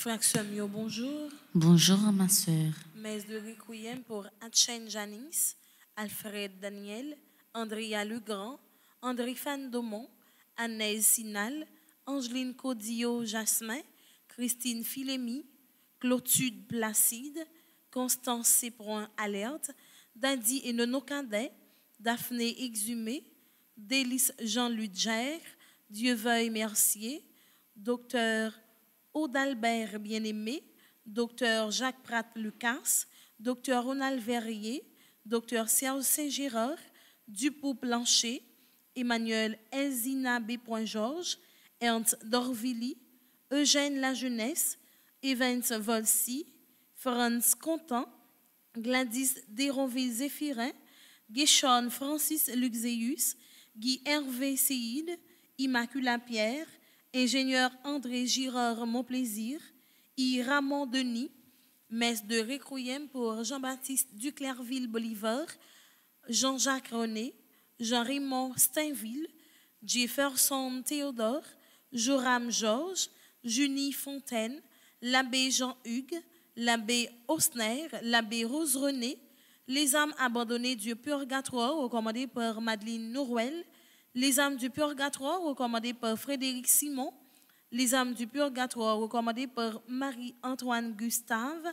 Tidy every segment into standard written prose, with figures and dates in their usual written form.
Frère Samuel, bonjour. Bonjour ma sœur. Messe de Requiem pour Atchen Janice, Alfred Daniel, Andrea Legrand, André Fan Domont, Anaïs Sinal, Angeline Codillo Jasmin, Christine Philémy, Clotude Placide, Constance Cépron Alerte, Dandy et Nono Cadet, Daphné Exhumé, Délice Jean-Ludger, Dieu veuille Mercier, Docteur Audalbert Bien-Aimé, Dr Jacques Pratt-Lucas, Dr Ronald Verrier, Dr Serge Saint-Gérard, Dupont Plancher, Emmanuel Elzina B. Georges, Ernst Dorvilly, Eugène Lajeunesse, Evans Volsi, Franz Contant, Gladys Déronville-Zéphirin, Guéchon Francis Luxéus, Guy Hervé Séide, Immacula Pierre, Ingénieur André Girard Monplaisir, I. Ramon Denis, messe de Requiem pour Jean-Baptiste Duclerville Bolivar, Jean-Jacques René, Jean-Raymond Steinville, Jefferson Théodore, Joram Georges, Junie Fontaine, l'abbé Jean-Hugues, l'abbé Osner, l'abbé Rose-René, les âmes abandonnées du purgatoire recommandées par Madeleine Nourouel, les âmes du purgatoire recommandées par Frédéric Simon, les âmes du purgatoire recommandées par Marie-Antoine Gustave,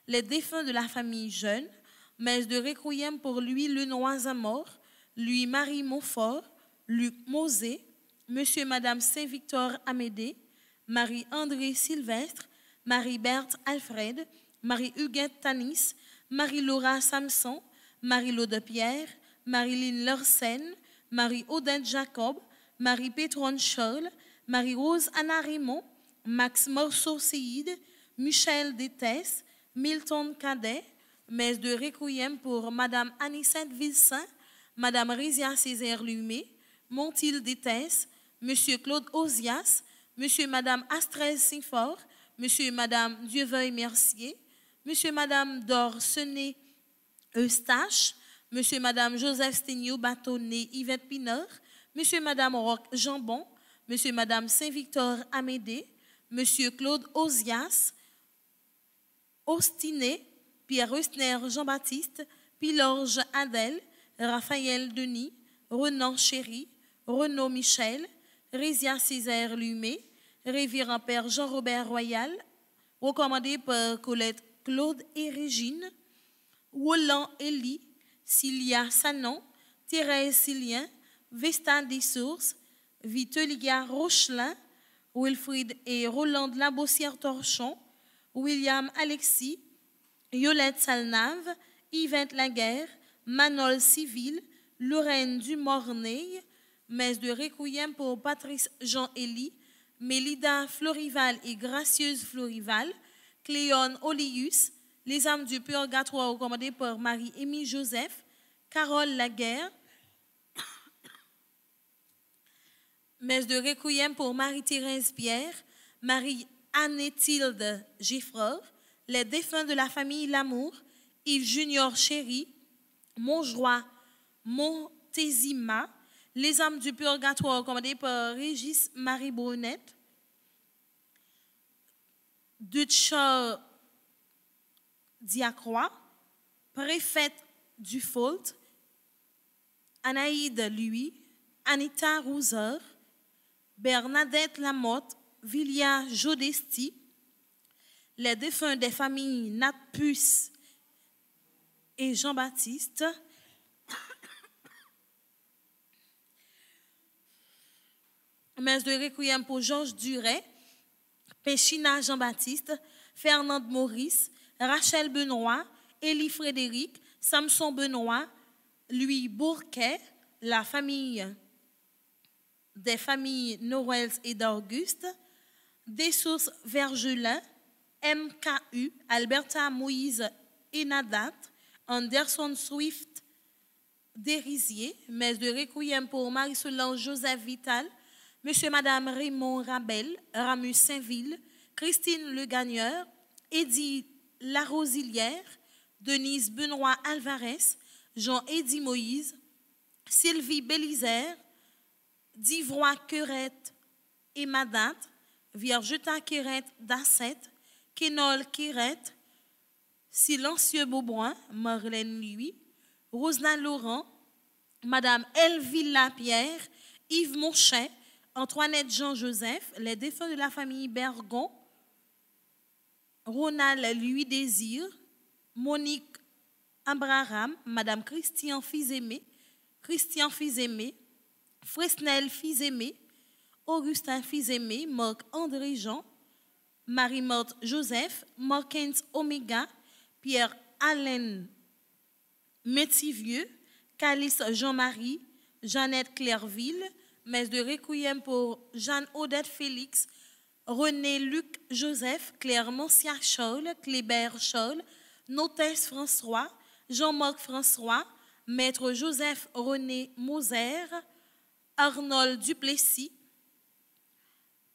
les défunts de la famille Jeune, messe de Requiem pour Louis Lenoir Zamor, Louis-Marie Montfort, Luc Mosé, Monsieur et Madame Saint-Victor Amédée, Marie-André Sylvestre, Marie-Berthe Alfred, Marie-Huguette Tanis, Marie-Laura Samson, Marie-Laude Pierre, Marilyn Lorsen, Marie-Odette Jacob, Marie-Pétronne Charles, Marie-Rose Anna Raymond, Max Morceau Séide, Michel Détès, Milton Cadet, messe de Requiem pour Madame Anicette Vilsaint, Madame Rizia Césaire Lumé, Montil Détès, Monsieur Claude Ozias, Monsieur et Madame Astrez Sinfort, Monsieur et Madame Dieu-veuille Mercier, Monsieur et Madame Dor Sené Eustache, Monsieur et Madame Joseph Sténio Bâtonnet Yvette Pinard, Monsieur et Madame Roch Jambon, Monsieur et Madame Saint-Victor Amédée, Monsieur Claude Ozias, Ostiné, Pierre Eusner Jean-Baptiste, Pilorge Adèle, Raphaël Denis, Renan Chéry, Renaud Michel, Rézia Césaire Lumé, Révérend Père Jean-Robert Royal, recommandé par Colette Claude et Régine, Roland Elie, Cilia Sanon, Thérèse Silien, Vesta Dessources, Viteliga Rochelin, Wilfried et Roland Labossière-Torchon, William Alexis, Yolette Salnave, Yvette Laguerre, Manol Civil, Lorraine Dumornay, messe de Requiem pour Patrice Jean-Élie, Mélida Florival et Gracieuse Florival, Cléon Olius, les âmes du purgatoire recommandées par Marie-Émile Joseph, Carole Laguerre, messe de Requiem pour Marie-Thérèse Pierre, Marie-Anne-Tilde Giffreur, les défunts de la famille Lamour, Yves Junior Chéry, Montjoie Montésima, les âmes du purgatoire recommandées par Régis Marie Brunette, Dutchar Diacroix, préfète du Fault, Anaïde Louis, Anita Rouser, Bernadette Lamotte, Vilia Jodesti, les défunts des familles Natpus et Jean-Baptiste. Messe de requiem pour Georges Duret, Péchina Jean-Baptiste, Fernande Maurice, Rachel Benoît, Élie Frédéric, Samson Benoît, Louis Bourquet, la famille des familles Noëls et d'Auguste, Des Sources Vergelin, MKU, Alberta Moïse Enadat, Anderson Swift Dérisier, messe de requiem pour Marie-Solange Joseph Vital, Monsieur Madame Raymond Rabel, Ramus Saint-Ville, Christine Le Gagneur, Eddie Larosilière, Denise Benoît Alvarez, Jean-Éddy Moïse, Sylvie Bélisaire, Divroy Querette et Madat, Viergeta Querette d'Asset, Kenol Querette, Silencieux Beaubrun, Marlène Louis, Rosna Laurent, Madame Elville Lapierre, Yves Monchet, Antoinette Jean-Joseph, les défunts de la famille Bergon, Ronald Louis Désir, Monique Abraham, Madame Christian Fils-Aimé, Fresnel Fils-Aimé, Augustin Fils-Aimé, Marc André Jean, Marie-Morte Joseph, Markens Omega, Pierre Allen Métivieux, Calice Jean-Marie, Jeannette Clairville, messe de requiem pour Jeanne-Odette Félix, René Luc Joseph, Claire Mancia Charles, Clébert Charles, Notès François, Jean-Marc François, Maître Joseph René Moser, Arnold Duplessis,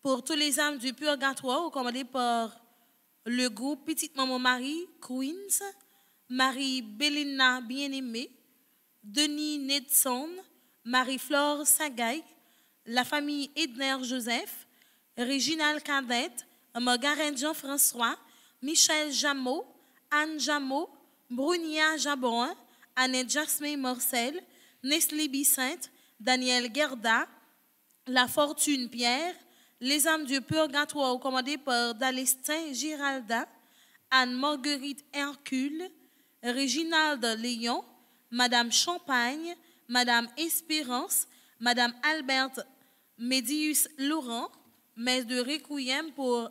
pour tous les âmes du purgatoire, recommandé par le groupe Petite Maman Marie, Queens, Marie Bélina Bien-Aimée, Denis Nedson, Marie-Flore Sagaï, la famille Edner Joseph, Réginal Cadette, Margaret Jean-François, Michel Jameau, Anne Jameau, Brunia Jabon, Annette Jasmin Morcel, Nestlé Bicinte, Daniel Gerda, La Fortune Pierre, les âmes du purgatoire commandées par Dalestin Giralda, Anne-Marguerite Hercule, Réginald Léon, Madame Champagne, Madame Espérance, Madame Alberte Médius Laurent, messe de requiem pour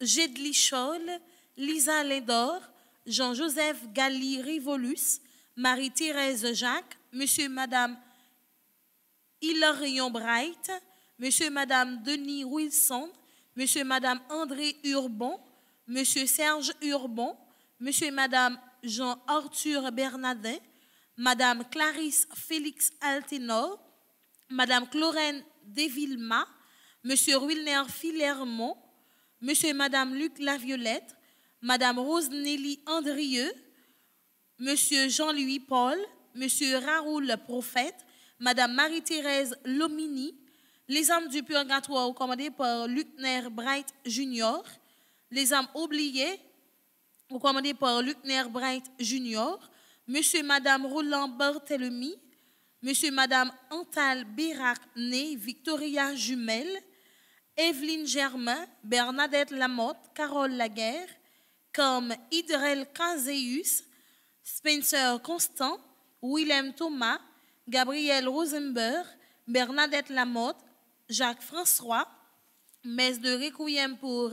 Gédli Scholl, Lisa Lédor, Jean-Joseph Galli Rivolus, Marie-Thérèse Jacques, Monsieur Madame Hilarion Bright, Monsieur Madame Denis Wilson, Monsieur Madame André Urbon, Monsieur Serge Urbon, Monsieur Madame Jean-Arthur Bernardin, Madame Clarisse Félix Alténor, Madame Clorène Desvillemats, Monsieur Wilner Filermont, Monsieur et Madame Luc Laviolette, Madame Rose Nelly Andrieux, Monsieur Jean-Louis Paul, Monsieur Raoul Prophète, Madame Marie-Thérèse Lomini, les âmes du purgatoire commandées par Lucner Bright Jr., les âmes oubliées commandées par Lucner Bright Jr., Monsieur et Madame Roland Barthélemy, Monsieur et Madame Antal Bérac Né, Victoria Jumel, Evelyne Germain, Bernadette Lamotte, Carole Laguerre, comme Idrel Caseus, Spencer Constant, Willem Thomas, Gabriel Rosenberg, Bernadette Lamotte, Jacques François, messe de requiem pour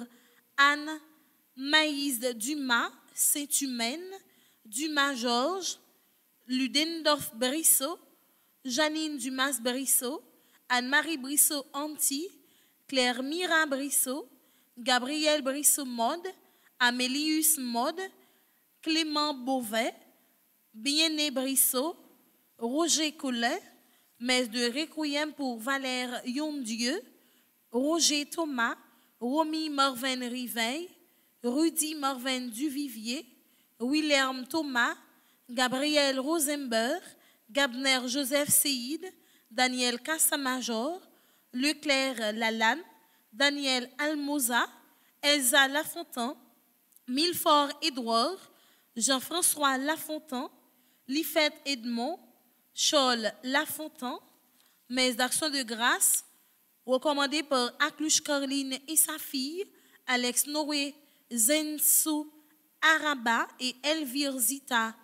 Anne Maïs Dumas, Saint-Humaine, Dumas Georges, Ludendorff Brissot, Janine Dumas Brissot, Anne-Marie Brissot Anti, Claire Mira Brissot, Gabriel Brissot Mode, Amélius Mode, Clément Beauvais, Bien-Né Brissot, Roger Collin, messe de requiem pour Valère Yondieu, Roger Thomas, Romy Morven Riveil, Rudy Morven Duvivier, William Thomas, Gabriel Rosenberg, Gabner Joseph Seïd, Daniel Cassamajor, Leclerc Lalanne, Daniel Almoza, Elsa Lafontaine, Milfort Édouard, Jean-François Lafontaine, Lifette Edmond, Scholl Lafontaine, messe d'action de grâce, recommandée par Aklush Caroline et sa fille, Alex Noé Zensou Araba et Elvire Zita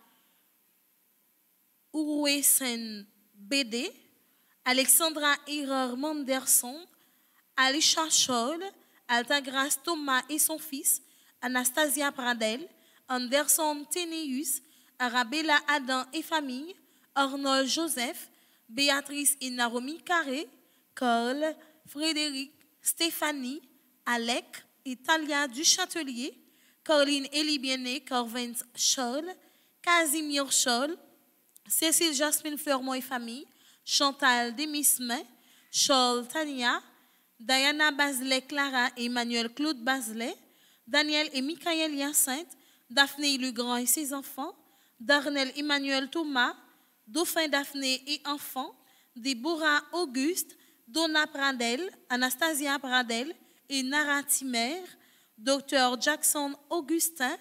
Uruesen Bede, Alexandra Herer Manderson, Alisha Scholl, Altagrace Thomas et son fils, Anastasia Pradel, Anderson Teneus, Arabella Adam et famille, Arnold Joseph, Béatrice et Naomi Carré, Carl, Frédéric, Stéphanie, Alec et Talia du Châtelier, Caroline Elibiene, Corvin Scholl, Casimir Scholl, Cécile Jasmine Fleurmont et famille, Chantal Demismin, Scholl Tania, Diana Baselet Clara et Emmanuel Claude Baselet, Daniel et Michael Hyacinthe, Daphné Legrand et ses enfants, Darnel Emmanuel Thomas, Dauphin Daphné et enfants, Déborah Auguste, Donna Pradel, Anastasia Pradel et Nara Timer, Dr Jackson Augustin,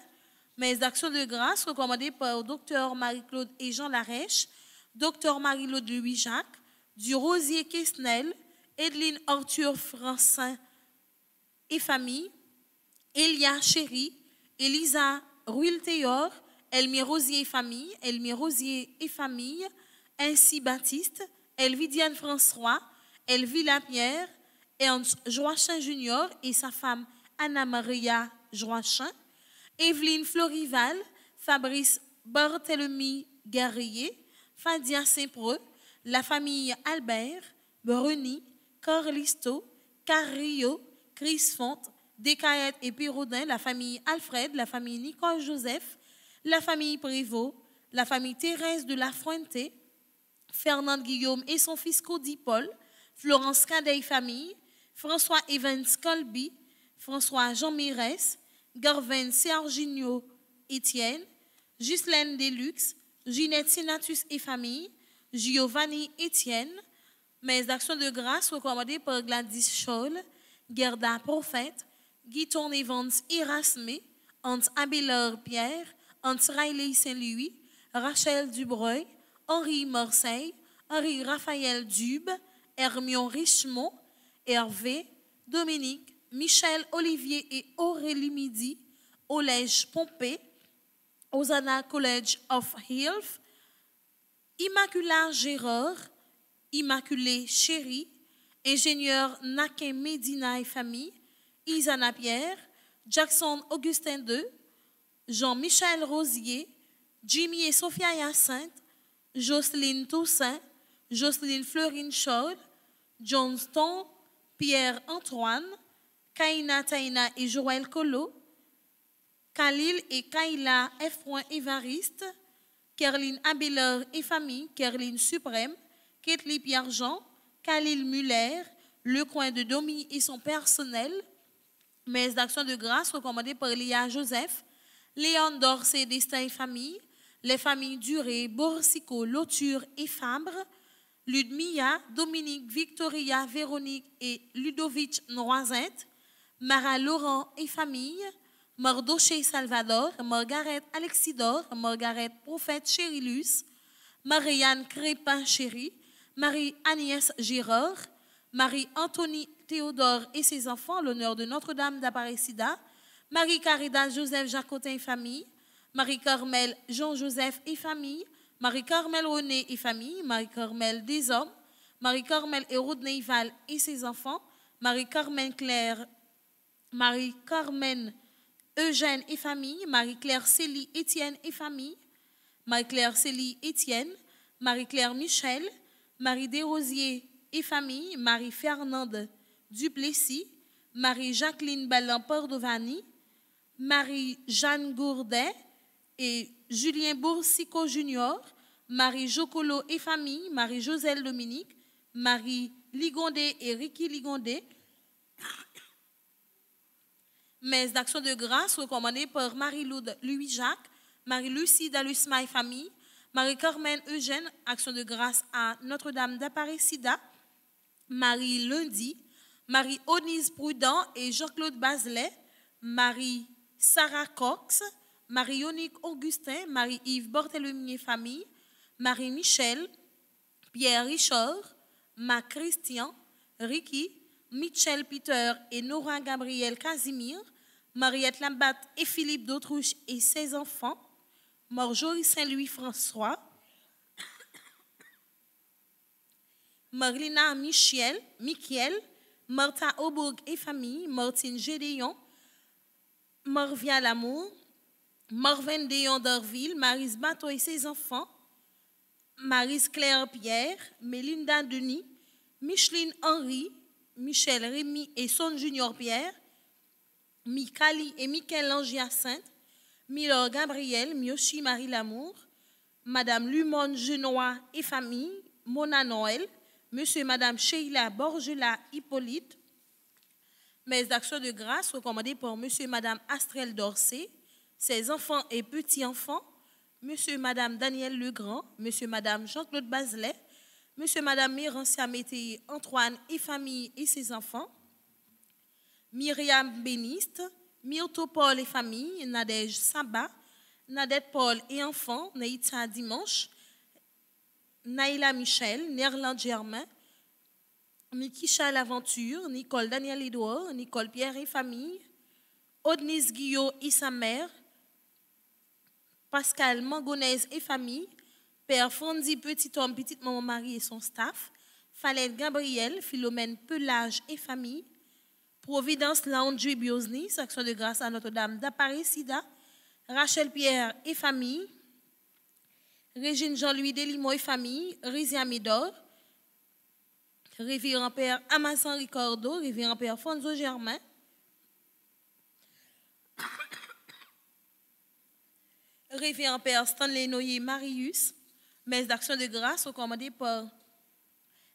mes actions de grâce recommandées par Dr Marie-Claude et Jean Larèche, Dr Marie-Claude Louis-Jacques, du Rosier Quesnel, Edeline Arthur Francin et famille, Elia Chéry, Elisa Ruil-Théor, Elmire Rosier et famille, Elmire Rosier et famille, ainsi Baptiste, Elvidiane François, Elvie Lapierre, Ernst Joachim Junior et sa femme Anna-Maria Joachim, Evelyne Florival, Fabrice Barthélemy Guerrier, Fadia Saint-Preux, la famille Albert, Bruni, Corlisto, Carrillo, Chris Fonte, Descaillettes et Pérodin, la famille Alfred, la famille Nicole Joseph, la famille Prévost, la famille Thérèse de la Fuente, Fernand Guillaume et son fils Cody Paul, Florence Cadet famille, François Evans Colby, François Jean Mérès, Garvin Serginio Étienne, Ghislaine Deluxe, Ginette Senatus et famille, Giovanni Étienne, mes actions de grâce recommandées par Gladys Scholl, Gerda Prophète, Guiton Evans Erasmé, Hans Abelard Pierre, Hans Riley Saint-Louis, Rachel Dubreuil, Henri Marseille, Henri Raphaël Dube, Hermion Richemont, Hervé, Dominique, Michel Olivier et Aurélie Midi, Olège Pompée, Hosanna College of Health, Immacula Gérard, Immaculée Chéri, ingénieur Nakin Medina et famille, Isana Pierre, Jackson Augustin II, Jean-Michel Rosier, Jimmy et Sophia Hyacinthe, Jocelyne Toussaint, Jocelyne Fleurine Scholl, Johnston, Pierre-Antoine, Kaina Taina et Joël Colo, Khalil et Kaila F. Évariste, Kerline Abelard et famille, Kerline Suprême, Ketli Pierre-Jean, Khalil Muller, Le Coin de Domi et son personnel, mes actions de grâce recommandées par Léa Joseph, Léon Dorsey, Destin et famille, les familles Duré, Borsico, Lauture et Fabre, Ludmilla, Dominique, Victoria, Véronique et Ludovic Noisette, Mara Laurent et famille, Mardoché Salvador, Margaret Alexidor, Margaret Prophète Chérilus, Marianne Crépin Chéri, Marie-Agnès Girard, Marie-Antonie Théodore et ses enfants, l'honneur de Notre-Dame d'Aparecida, Marie-Caridad Joseph Jacotin et famille, Marie-Carmel Jean-Joseph et famille, Marie-Carmel René et famille, Marie-Carmel Deshommes, Marie-Carmel et Rodney Val et ses enfants, Marie-Carmen Claire, Marie-Carmen Eugène et famille, Marie-Claire Célie Étienne et famille, Marie-Claire Célie Étienne, Marie-Claire Michel, Marie Desrosiers et famille, Marie-Fernande Duplessis, Marie-Jacqueline Ballan Pordovani, Marie-Jeanne Gourdet et Julien Boursico Junior, Marie-Jocolo et famille, Marie-Joselle Dominique, Marie Ligondet et Ricky Ligondet. Mes actions de grâce recommandées par Marie-Laude Louis-Jacques, Marie-Lucie Dalusma et famille, Marie-Carmen Eugène, action de grâce à Notre-Dame d'Aparecida, Marie-Lundi, Marie-Onise Prudent et Jean-Claude Baselet, Marie-Sarah Cox, Marie-Yonique Augustin, Marie-Yves Borthélemy et famille, Marie-Michel, Pierre Richard, Christian, Ricky, Michel Peter et Nora Gabriel Casimir, Mariette Lambatte et Philippe Dautrouche et ses enfants, Marjorie Saint-Louis François, Marlina Michiel, Martha Aubourg et famille, Martine Gédéon, Marvia Lamour, Marvin Déon d'Orville, Marise Bateau et ses enfants, Marise Claire Pierre, Mélinda Denis, Micheline Henry, Michel Rémy et Son Junior Pierre, Mikali et Michel-Ange Hyacinthe, Milor Gabriel, Miochi Marie Lamour, Madame Lumon Genois et famille, Mona Noël, Monsieur et Madame Sheila Borgela Hippolyte, mes actions de grâce recommandées par Monsieur et Madame Astrel Dorsey, ses enfants et petits-enfants, Monsieur et Madame Daniel Legrand, Monsieur et Madame Jean-Claude Bazelet, Monsieur et Madame Mérancia Mété Antoine et famille et ses enfants, Myriam Béniste, Myrto Paul et famille, Nadège Saba, Nadette Paul et enfants, Neïta Dimanche, Naïla Michel, Nerland Germain, Nikisha L'Aventure, Nicole Daniel Edouard, Nicole Pierre et famille, Odnis Guillot et sa mère, Pascal Mangonèse et famille, Père Fondi Petit Homme, Petite Maman Marie et son staff, Falène Gabriel, Philomène Pelage et famille, Providence Laundry Biosni, action de grâce à Notre-Dame d'Aparecida, Rachel Pierre et famille, Régine Jean-Louis Delimo et famille, Rizia Midor, Révérend Père Amazon Ricordo, Révérend Père Fonzo Germain, Révérend Père Stanley Noyer Marius, messe d'action de grâce recommandée par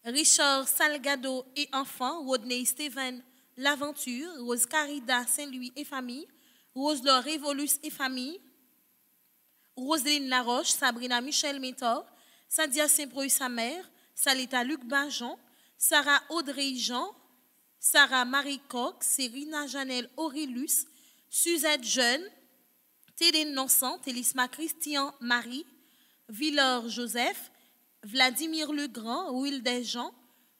Richard Salgado et enfants, Rodney Steven L'Aventure, Rose Carida Saint-Louis et famille, Rose-Laure Révolus et famille, Roselyne Laroche, Sabrina Michel Métor, Sadia Saint-Pro et sa mère, Salita Luc Bajon, Sarah Audrey Jean, Sarah Marie Coq, Serina Janelle Aurélus, Suzette Jeune, Tédène Nonsan, Télisma Christian Marie, Villeur Joseph, Vladimir Legrand, Will Desjean,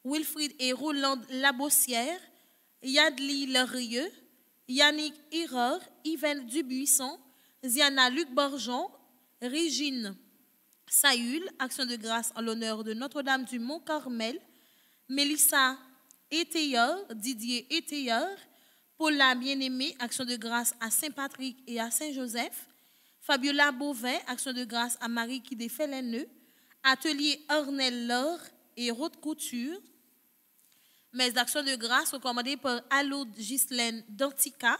Wilfried et Roland Labossière, Yadli Lerieux, Yannick Hireur, Yven Dubuisson, Ziana Luc Borjon, Régine Saül, action de grâce en l'honneur de Notre-Dame du Mont-Carmel, Mélissa Étayeur, Didier Étayeur, Paula Bien-Aimée, action de grâce à Saint-Patrick et à Saint-Joseph, Fabiola Beauvin, action de grâce à Marie qui défait les nœuds, Atelier Ornel Laure et Haute Couture, mes actions de grâce recommandées par Alaude Ghislaine Dantica,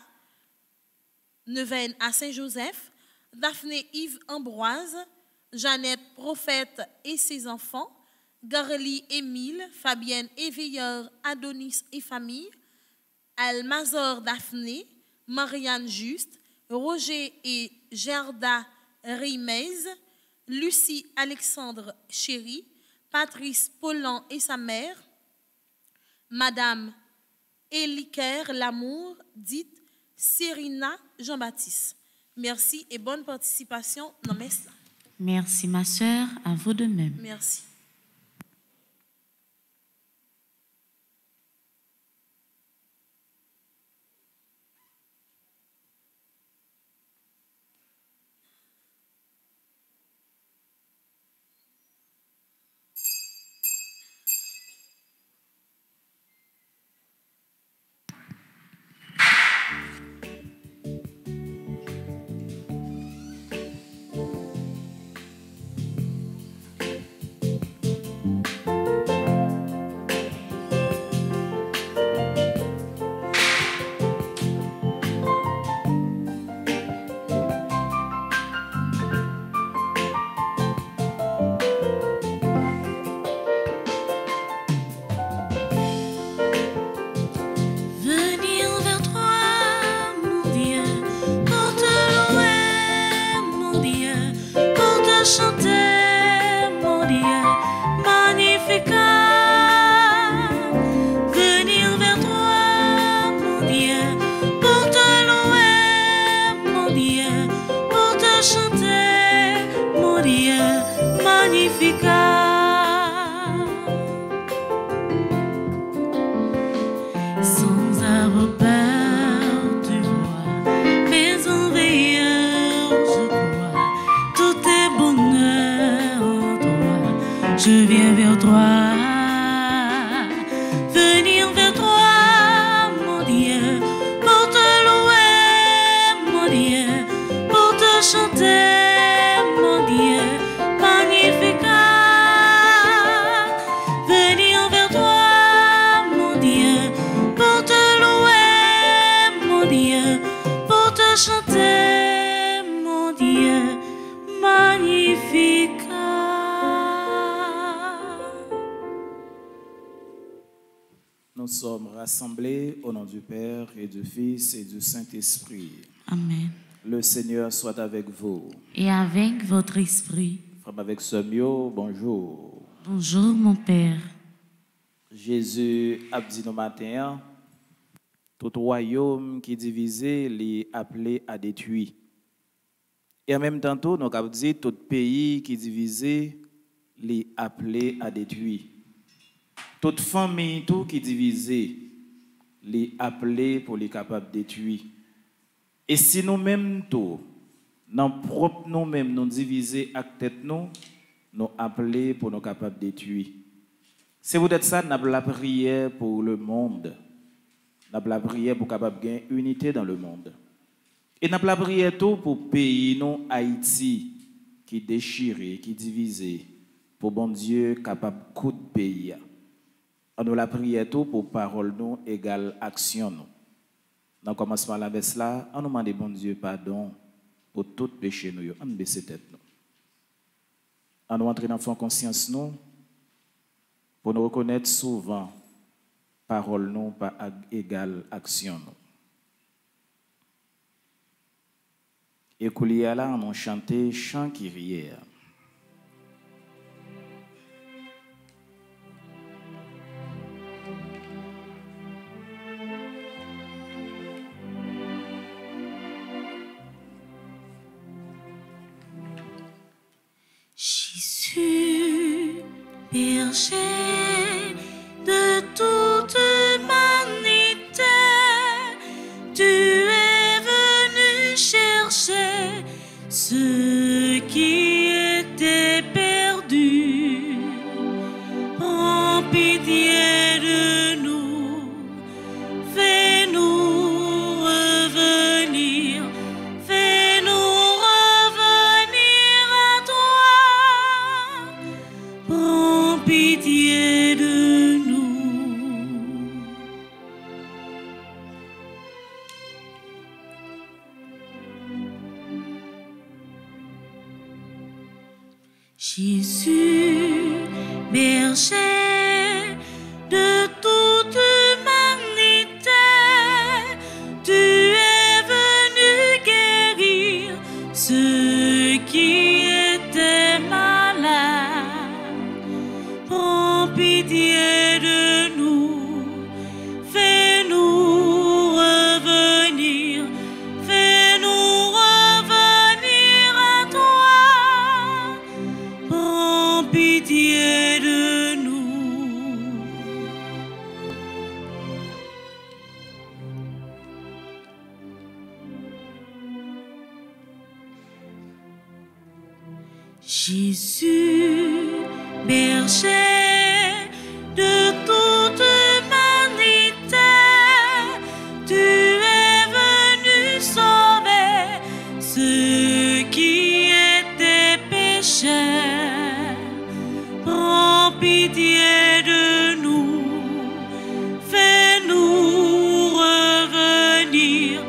Neuvaine à Saint-Joseph, Daphné Yves Ambroise, Jeannette Prophète et ses enfants, Garely Émile, Fabienne Éveilleur, Adonis et famille, Almazor Daphné, Marianne Juste, Roger et Gerda Rimez, Lucie Alexandre Chéri, Patrice Pollan et sa mère, Madame Eliker Lamour, dite Serina Jean-Baptiste. Merci et bonne participation dans mes messages. Merci ma sœur, à vous de même. Merci. chanter mon Dieu magnifique. Nous sommes rassemblés au nom du Père et du Fils et du Saint-Esprit. Amen. Le Seigneur soit avec vous. Et avec votre esprit. Frère avec Semio, bonjour. Bonjour mon Père. Jésus a dit nos matins, tout royaume qui est divisé, est appelé à détruire. Et en même temps, nous avons dit, tout pays qui est divisé, est appelé à détruire. Toute famille tout qui est divisée, est appelé pour les capables de détruire. Et si nous-mêmes tout, dans propre nous-mêmes, nous diviser à tête nous appelés pour nous capables de détruire. C'est peut-être ça, nous avons la prière pour le monde. Nous avons la prière pour capable gagner unité dans le monde. Et nous avons la prière tout pour le pays, nous, Haïti, qui est déchiré, qui est divisé, pour bon Dieu capable de coup de pays. Nous la prière tout pour parole nous égale action nous. Dans le commencement de la messe là, on nous demande bon Dieu pardon pour tout péché nous. On baisse tête nous. On nous entrer dans fond conscience nous pour nous reconnaître souvent parole nous pas égale action nous. Et coulier là on chanté chant qui riait. Jésus, berger de toute humanité, tu es venu chercher ceux qui étaient perdus. En pitié de nous, fais-nous revenir, fais-nous revenir à toi. Prends pitié de nous. Jésus, berger de toute humanité, tu es venu guérir ceux qui étaient malades. Prends pitié de nous, fais-nous revenir, fais-nous revenir à toi. Prends pitié de nous. Jésus, berger de toute humanité, tu es venu sauver ceux qui étaient pécheurs. Prends pitié de nous, fais-nous revenir,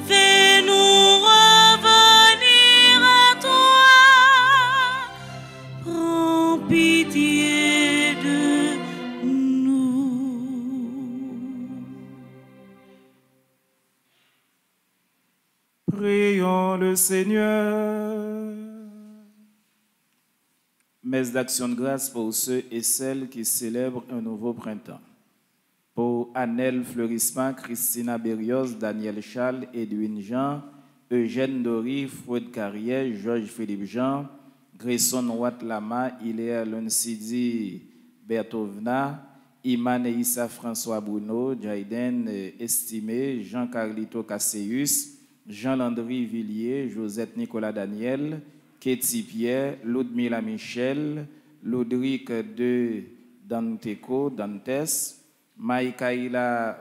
fais-nous revenir à toi. Prends pitié de nous. Prions le Seigneur. Messe d'action de grâce pour ceux et celles qui célèbrent un nouveau printemps. Pour Annelle Fleurisma, Christina Berrios, Daniel Charles, Edwin Jean, Eugène Dory, Freud Carrière, Georges Philippe Jean, Grayson Watt Lama, Iléa Lonsidi Bertovna, Iman et Issa François Bruno, Jaiden Estimé, Jean Carlito Casseus, Jean-Landry Villiers, Josette Nicolas Daniel, Ketty Pierre, Ludmila Michel, Lodric de Danteco, Dantes, Maïkaïla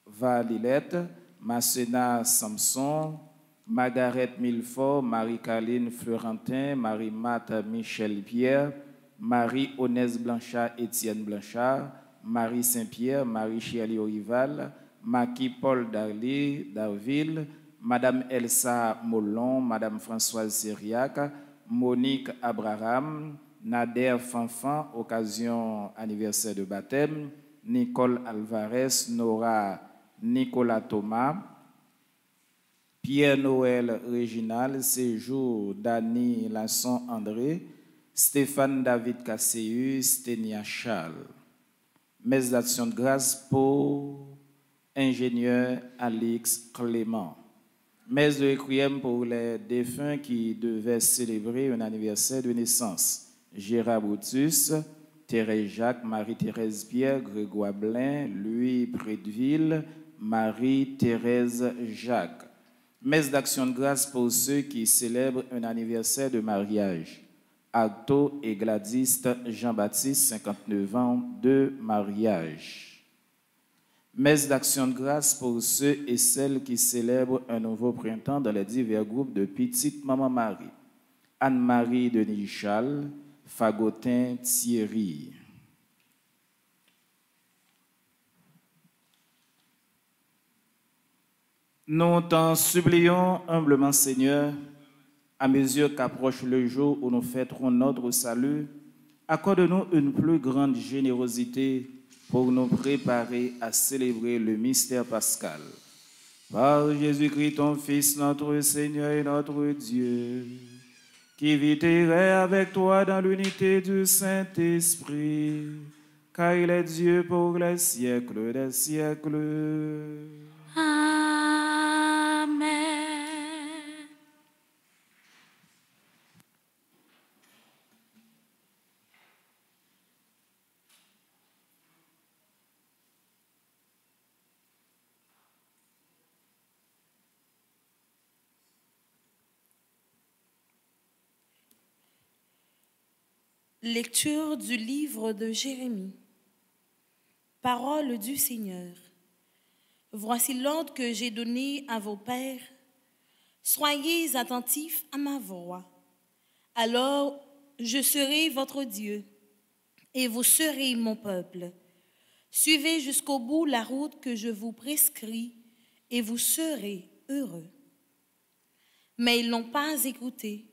Valilette, Masséna Samson, Margaret Milfort, Marie-Caline Florentin, Marie-Math Michel Pierre, Marie-Onès Blanchard, Étienne Blanchard, Marie Saint-Pierre, Marie-Chiali Orival, Maki Paul Darly, Darville, Madame Elsa Mollon, Madame Françoise Syriac, Monique Abraham, Nader Fanfan, occasion anniversaire de baptême, Nicole Alvarez, Nora Nicolas Thomas, Pierre-Noël Réginal, Séjour Dany Lasson André, Stéphane David Casseu, Sténia Charles. Messe d'action de grâce pour ingénieur Alix Clément. Messe de requiem pour les défunts qui devaient célébrer un anniversaire de naissance. Gérard Brutus, Thérèse Jacques, Marie-Thérèse Pierre, Grégoire Blain, Louis Prédeville, Marie-Thérèse Jacques. Messe d'action de grâce pour ceux qui célèbrent un anniversaire de mariage. Alto et Gladys Jean-Baptiste, 59 ans de mariage. Messe d'action de grâce pour ceux et celles qui célèbrent un nouveau printemps dans les divers groupes de Petite Maman Marie. Anne-Marie Denis Charles, Fagotin Thierry. Nous t'en supplions humblement, Seigneur, à mesure qu'approche le jour où nous fêterons notre salut, accorde-nous une plus grande générosité pour nous préparer à célébrer le mystère pascal. Par Jésus-Christ, ton Fils, notre Seigneur et notre Dieu, qui vit et règne avec toi dans l'unité du Saint-Esprit, car il est Dieu pour les siècles des siècles. Amen. Lecture du livre de Jérémie. Parole du Seigneur. Voici l'ordre que j'ai donné à vos pères. Soyez attentifs à ma voix. Alors je serai votre Dieu et vous serez mon peuple. Suivez jusqu'au bout la route que je vous prescris et vous serez heureux. Mais ils n'ont pas écouté,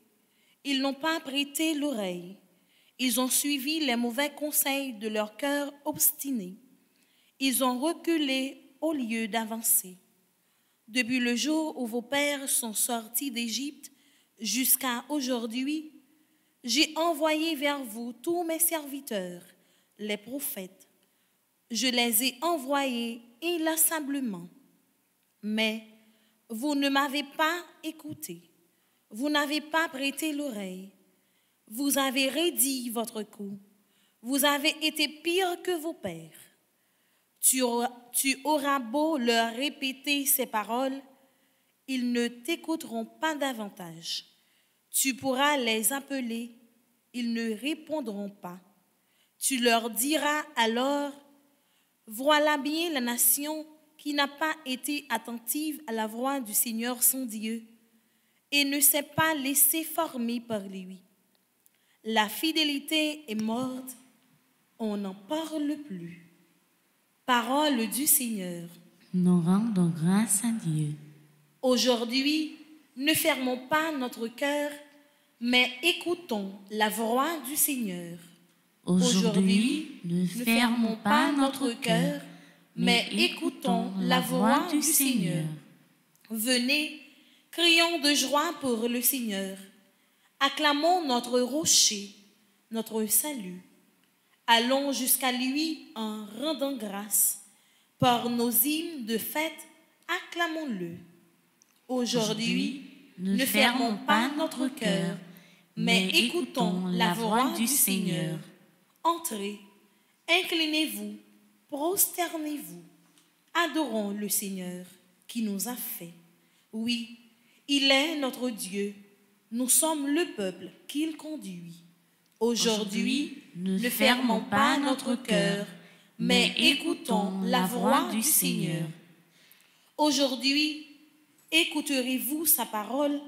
ils n'ont pas prêté l'oreille. Ils ont suivi les mauvais conseils de leur cœur obstiné. Ils ont reculé au lieu d'avancer. Depuis le jour où vos pères sont sortis d'Égypte jusqu'à aujourd'hui, j'ai envoyé vers vous tous mes serviteurs, les prophètes. Je les ai envoyés inlassablement. Mais vous ne m'avez pas écouté. Vous n'avez pas prêté l'oreille. Vous avez raidi votre cou. Vous avez été pire que vos pères. Tu auras beau leur répéter ces paroles, ils ne t'écouteront pas davantage. Tu pourras les appeler, ils ne répondront pas. Tu leur diras alors, voilà bien la nation qui n'a pas été attentive à la voix du Seigneur son Dieu et ne s'est pas laissée former par lui. La fidélité est morte, on n'en parle plus. Parole du Seigneur. Nous rendons grâce à Dieu. Aujourd'hui, ne fermons pas notre cœur, mais écoutons la voix du Seigneur. Aujourd'hui, ne fermons pas notre cœur, mais écoutons la voix du Seigneur. Venez, crions de joie pour le Seigneur. Acclamons notre rocher, notre salut. Allons jusqu'à lui en rendant grâce. Par nos hymnes de fête, acclamons-le. Aujourd'hui, ne fermons pas notre cœur, mais écoutons la voix du Seigneur. Entrez, inclinez-vous, prosternez-vous. Adorons le Seigneur qui nous a fait. Oui, il est notre Dieu. Nous sommes le peuple qu'il conduit. Aujourd'hui, ne fermons pas notre cœur, mais écoutons la voix du Seigneur. Aujourd'hui, écouterez-vous sa parole?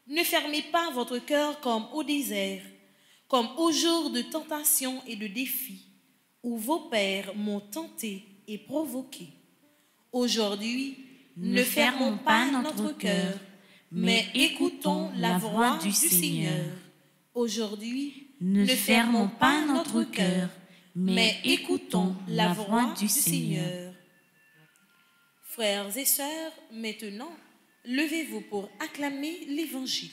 Ne fermez pas votre cœur comme au désert, comme au jour de tentation et de défi, où vos pères m'ont tenté et provoqué. Aujourd'hui, ne fermons pas notre cœur, mais écoutons la voix du Seigneur. Aujourd'hui, Ne fermons pas notre cœur, mais écoutons la voix du Seigneur. Frères et sœurs, maintenant, levez-vous pour acclamer l'Évangile.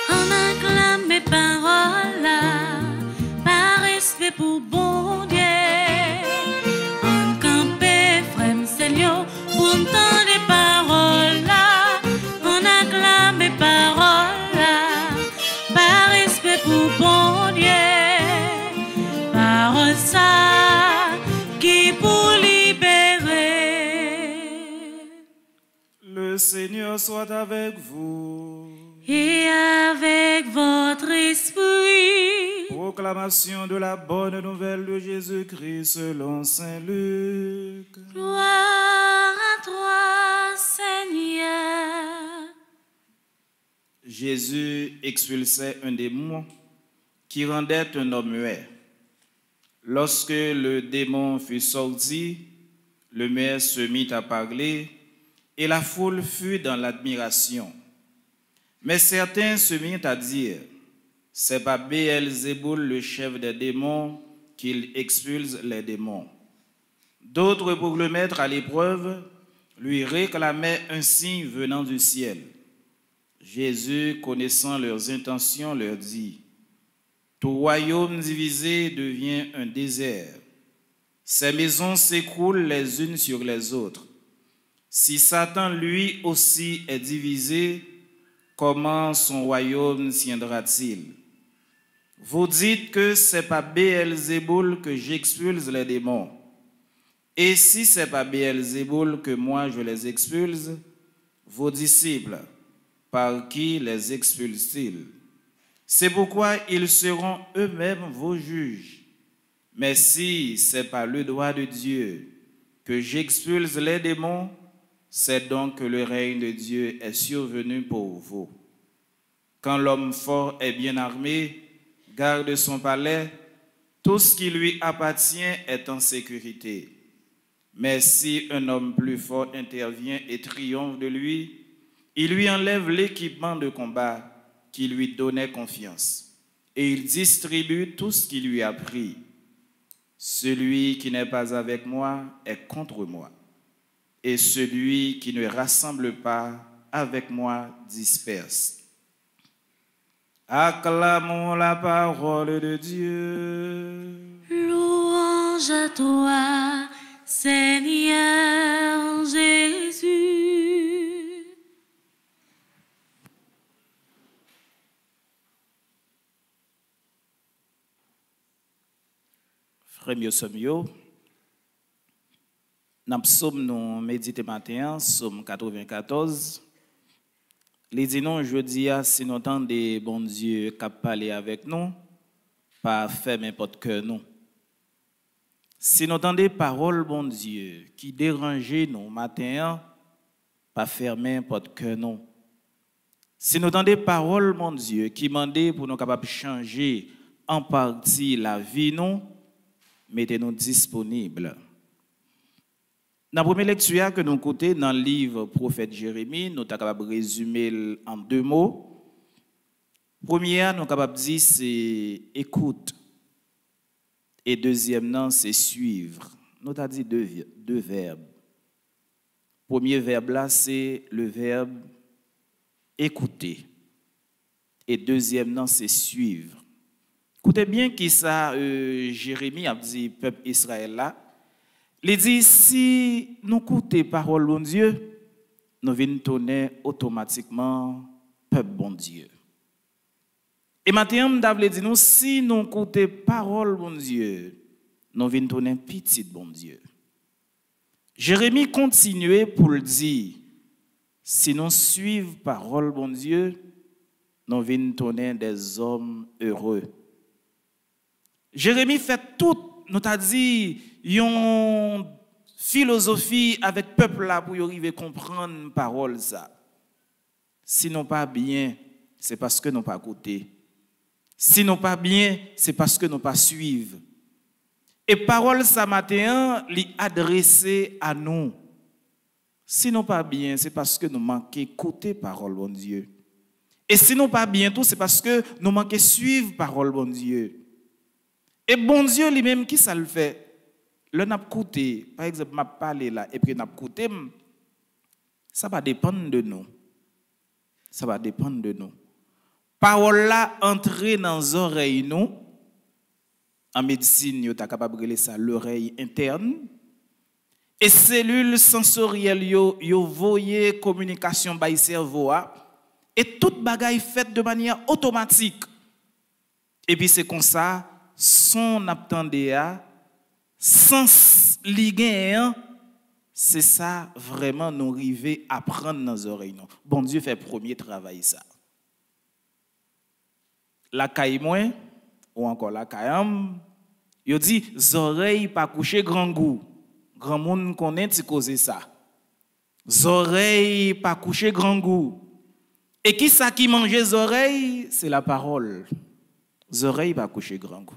On acclame mes paroles par respect pour bon Dieu. On campe frère Seigneur pour entendre les paroles. On acclame mes paroles par respect pour bon Dieu. Parole ça qui pour libérer. Le Seigneur soit avec vous. Et avec votre esprit. Proclamation de la bonne nouvelle de Jésus-Christ selon Saint Luc. Gloire à toi, Seigneur. Jésus expulsait un démon qui rendait un homme muet. Lorsque le démon fut sorti, le muet se mit à parler et la foule fut dans l'admiration. Mais certains se mirent à dire, c'est pas Béelzéboul, le chef des démons, qu'il expulse les démons. D'autres, pour le mettre à l'épreuve, lui réclamaient un signe venant du ciel. Jésus, connaissant leurs intentions, leur dit, tout royaume divisé devient un désert. Ces maisons s'écroulent les unes sur les autres. Si Satan, lui aussi, est divisé, comment son royaume tiendra-t-il? Vous dites que c'est pas Béelzéboul que j'expulse les démons. Et si c'est pas Béelzéboul que moi je les expulse, vos disciples, par qui les expulsent-ils? C'est pourquoi ils seront eux-mêmes vos juges. Mais si c'est par le droit de Dieu que j'expulse les démons, c'est donc que le règne de Dieu est survenu pour vous. Quand l'homme fort est bien armé, garde son palais, tout ce qui lui appartient est en sécurité. Mais si un homme plus fort intervient et triomphe de lui, il lui enlève l'équipement de combat qui lui donnait confiance, et il distribue tout ce qui lui a pris. Celui qui n'est pas avec moi est contre moi. Et celui qui ne rassemble pas avec moi disperse. Acclamons la parole de Dieu. Louange à toi, Seigneur Jésus. Frère Mio, dans le psaume nous méditer matin, psaume 94, les dit non, je dis, si nous entendons des bons dieux qui parlent avec nous, pas faire n'importe que nous. Si nous entendons des paroles, bon Dieu, qui dérangent nous matin, pas faire n'importe que nous. Si nous entendons des paroles, mon Dieu, qui demandent pour nous capables de changer en partie la vie, nous, mettez-nous disponibles. Dans la première lecture que nous écoutons dans le livre prophète Jérémie, nous sommes capables de résumer en 2 mots. Première, nous sommes capables de dire c'est écoute. Et deuxième, c'est suivre. Nous avons dit deux verbes. Premier verbe là, c'est le verbe écouter. Et deuxième, c'est suivre. Écoutez bien qui ça Jérémie a dit peuple Israël là. Il dit, si nous écoutons parole de Dieu, nous venons tourner automatiquement peuple bon Dieu. Et maintenant, nous dit nous, si nous écoutons parole de Dieu, nous venons tourner petit bon Dieu. Jérémie continuait pour le dire, si nous suivons parole de Dieu, nous venons tourner des hommes heureux. Jérémie fait tout, nous t'a dit, yon philosophie avec peuple là pour y arriver comprendre parole ça. Sinon pas bien, c'est parce que nous pas écouté. Sinon pas bien, c'est parce que nous pas suivre. Et parole ça matin, li adressée à nous. Sinon pas bien, c'est parce que nous manquons écouter parole bon Dieu. Et sinon pas bien tout, c'est parce que nous manquons suivre parole bon Dieu. Et bon Dieu lui-même qui ça le fait? Le n'a écouté, par exemple, m'a parlé là et puis n'a écouté, ça va dépendre de nous. Ça va dépendre de nous. Parole là entrer dans les oreilles nous. En médecine, vous êtes capable de ça l'oreille interne. Et cellules sensorielles yo voyez communication by cerveau et toute bagaille faite de manière automatique. Et puis c'est comme ça son attendé sans liguer, c'est ça vraiment nous arriver à prendre dans les oreilles. Bon Dieu fait premier travail ça. La caille moins ou encore la caille il dit oreilles pas coucher grand goût. Grand monde connaît ti causer ça. Oreilles pas coucher grand goût. Et qui ça qui mange les oreilles, c'est la parole. Oreilles pas coucher grand goût.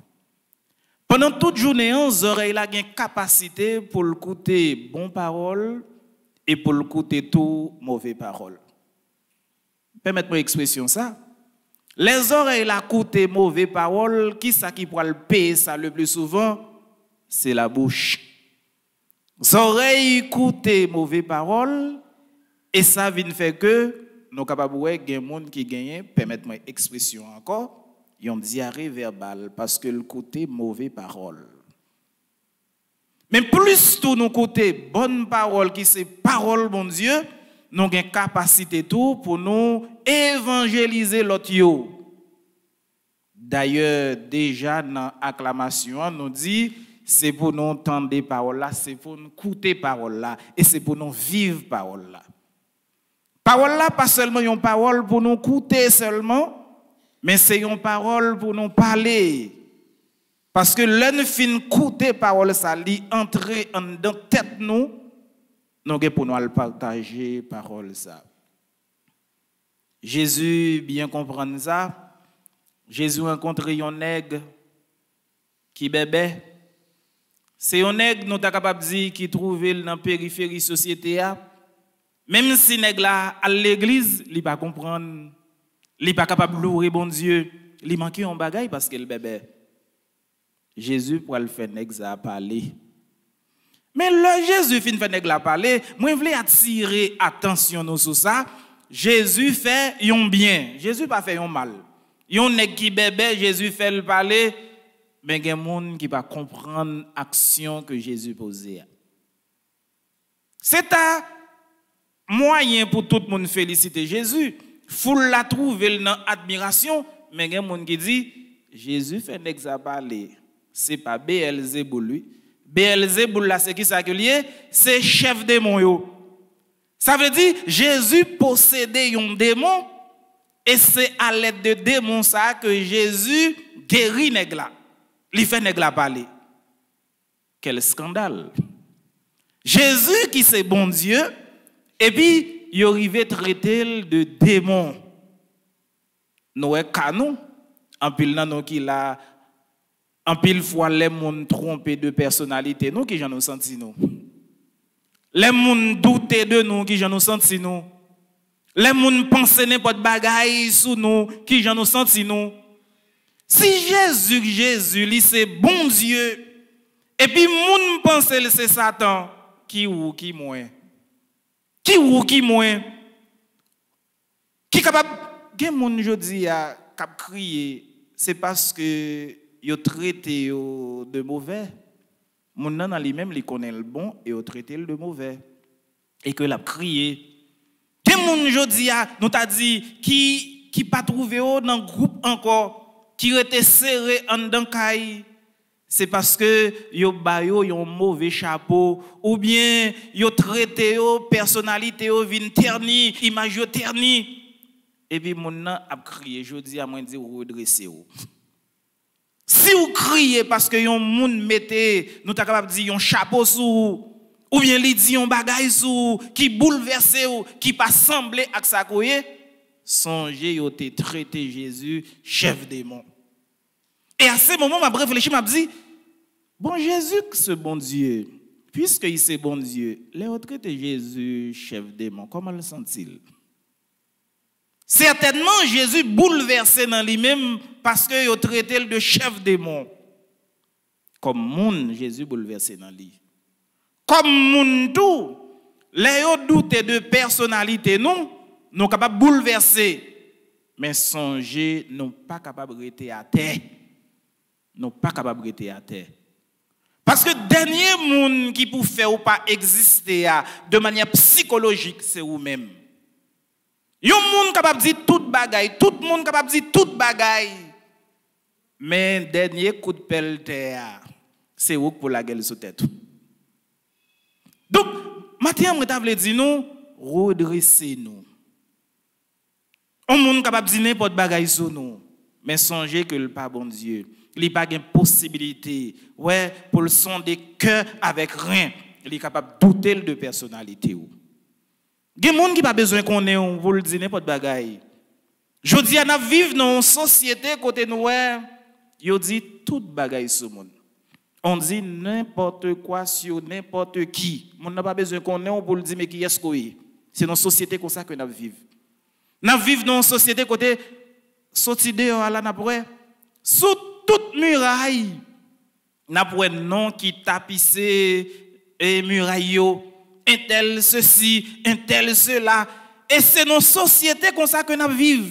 Pendant toute journée, les oreilles ont une capacité pour écouter bonne parole et pour écouter tout mauvaise parole. Permettez-moi l'expression ça. Les oreilles écoutent mauvaise parole, qui ça qui pourra le payer ça le plus souvent? C'est la bouche. Les oreilles écoutent mauvaise parole et ça vient faire que nous sommes capables de voir des gens qui gagnent, permettez-moi l'expression encore. Ils ont diarrhée verbale parce que le côté mauvaise parole. Mais plus tout nous côté bonne parole qui c'est parole bon Dieu, nous avons une capacité tout pour nous évangéliser l'autre yo. D'ailleurs déjà dans l'acclamation nous dit c'est pour nous entendre des paroles là, c'est pour nous écouter parole là et c'est pour nous vivre parole là. Parole là pas seulement une parole pour nous écouter seulement. Mais c'est une parole pour nous parler. Parce que l'un fin écouter parole ça li entrer dans tête nous pour nous partager parole ça. Jésus bien comprendre ça. Jésus rencontré un nègre qui bébé. C'est un nègre nous ta capable dire qui trouvé dans périphérie société a. Même si nègre là à l'église, il pas comprendre. Il n'est pas capable de louer bon Dieu. Il manque un bagage parce que le bébé. Jésus pour le faire nègre parler. Mais le Jésus fin faire nègre parler, moi je voulais attirer attention sur ça. Jésus fait un bien. Jésus pas fait un mal. Yon nègre qui bébé, Jésus fait le parler, mais il y a des gens qui pas comprendre l'action que Jésus posait. C'est un moyen pour tout le monde féliciter Jésus. Foule la trouve dans admiration, mais il y a des gens qui disent Jésus fait un exabalé. C'est pas Beelzéboul lui. Beelzéboul là c'est qui ça que lié? C'est chef démon yo. Ça veut dire Jésus possédait un démon et c'est à l'aide de démon ça que Jésus guérit nèg la. Il fait nèg la parler. Quel scandale. Jésus qui c'est bon Dieu et puis il arrive traiter de démon. Nous canou en pile nan nous qui la en pile fois les monde trompé de personnalité nous qui j'en nous senti nous. Les monde douter de nous qui j'en nous senti nous. Les monde penser n'importe bagaille sur nous qui j'en nous senti nous. Si Jésus lui c'est bon Dieu et puis monde pense c'est Satan qui ou qui moins. Qui ou qui moins? Qui capable gen moun jodi a cap crier, c'est parce que yo traité de mauvais. Moun nan lui-même li connaît le bon et yo traité le de mauvais et que l'a crié. Gen moun jodi a nous t'a dit qui pas trouvé dans groupe encore, qui était serré en dans kay. C'est parce que yo ba yo un mauvais chapeau ou bien yo traité yo personnalité yo vin terni, image yo terni et puis mon nan a crié jodi a moi dire redresser ou. Si vous criez parce que yon moun mette nous ta capable dire un chapeau sous ou bien li dit un bagay sou qui bouleverse ou qui pas semblé ak sa koye, songez yo te traité Jésus chef démon. Et à ce moment, m'a réfléchi, m'a dit, bon Jésus, ce bon Dieu, puisque il est bon Dieu, les autres traité Jésus chef démon, comment le sent-il? Certainement, Jésus bouleversé dans lui-même parce que il traité de chef démon. Comme moun, Jésus bouleversé dans lui. Comme moun tout, les doute de personnalité, nous capables de bouleverser. Mais songer, nous pas capables de rester à terre. Nous pas capables de rester à terre. Parce que dernier monde qui peut faire ou pas exister de manière psychologique, c'est vous-même. Yon monde capable de dire toute bagaille, tout le monde capable de dire toute bagaille. Mais dernier coup de pelle terre, c'est vous pour la gueule sous tête. Donc, maintenant, je voulais dire nous, redressez-nous. On monde capable de dire n'importe bagaille sur nous, mais songez que le pas bon Dieu, il pas une possibilité, ouais, pour le sonder cœur avec rien, il est capable de douter de personnalité ou. Il y a des gens qui n'ont pas besoin qu'on ait, on vous le dire n'importe bagaille. Je dis, on vivre dans une société côté nous, on dit toute bagaille sur le monde. On dit n'importe quoi sur n'importe qui. On n'a pas besoin qu'on ait, on vous le dire, mais qui est-ce qu'on est? C'est dans une société comme ça que nous vivons. Nous vivons dans une société côté, sorti dehors à la nappe, sous toute muraille, nous avons un nom qui tapissé et muraille. Un tel ceci, un tel cela. Et c'est nos sociétés comme ça que nous vivons.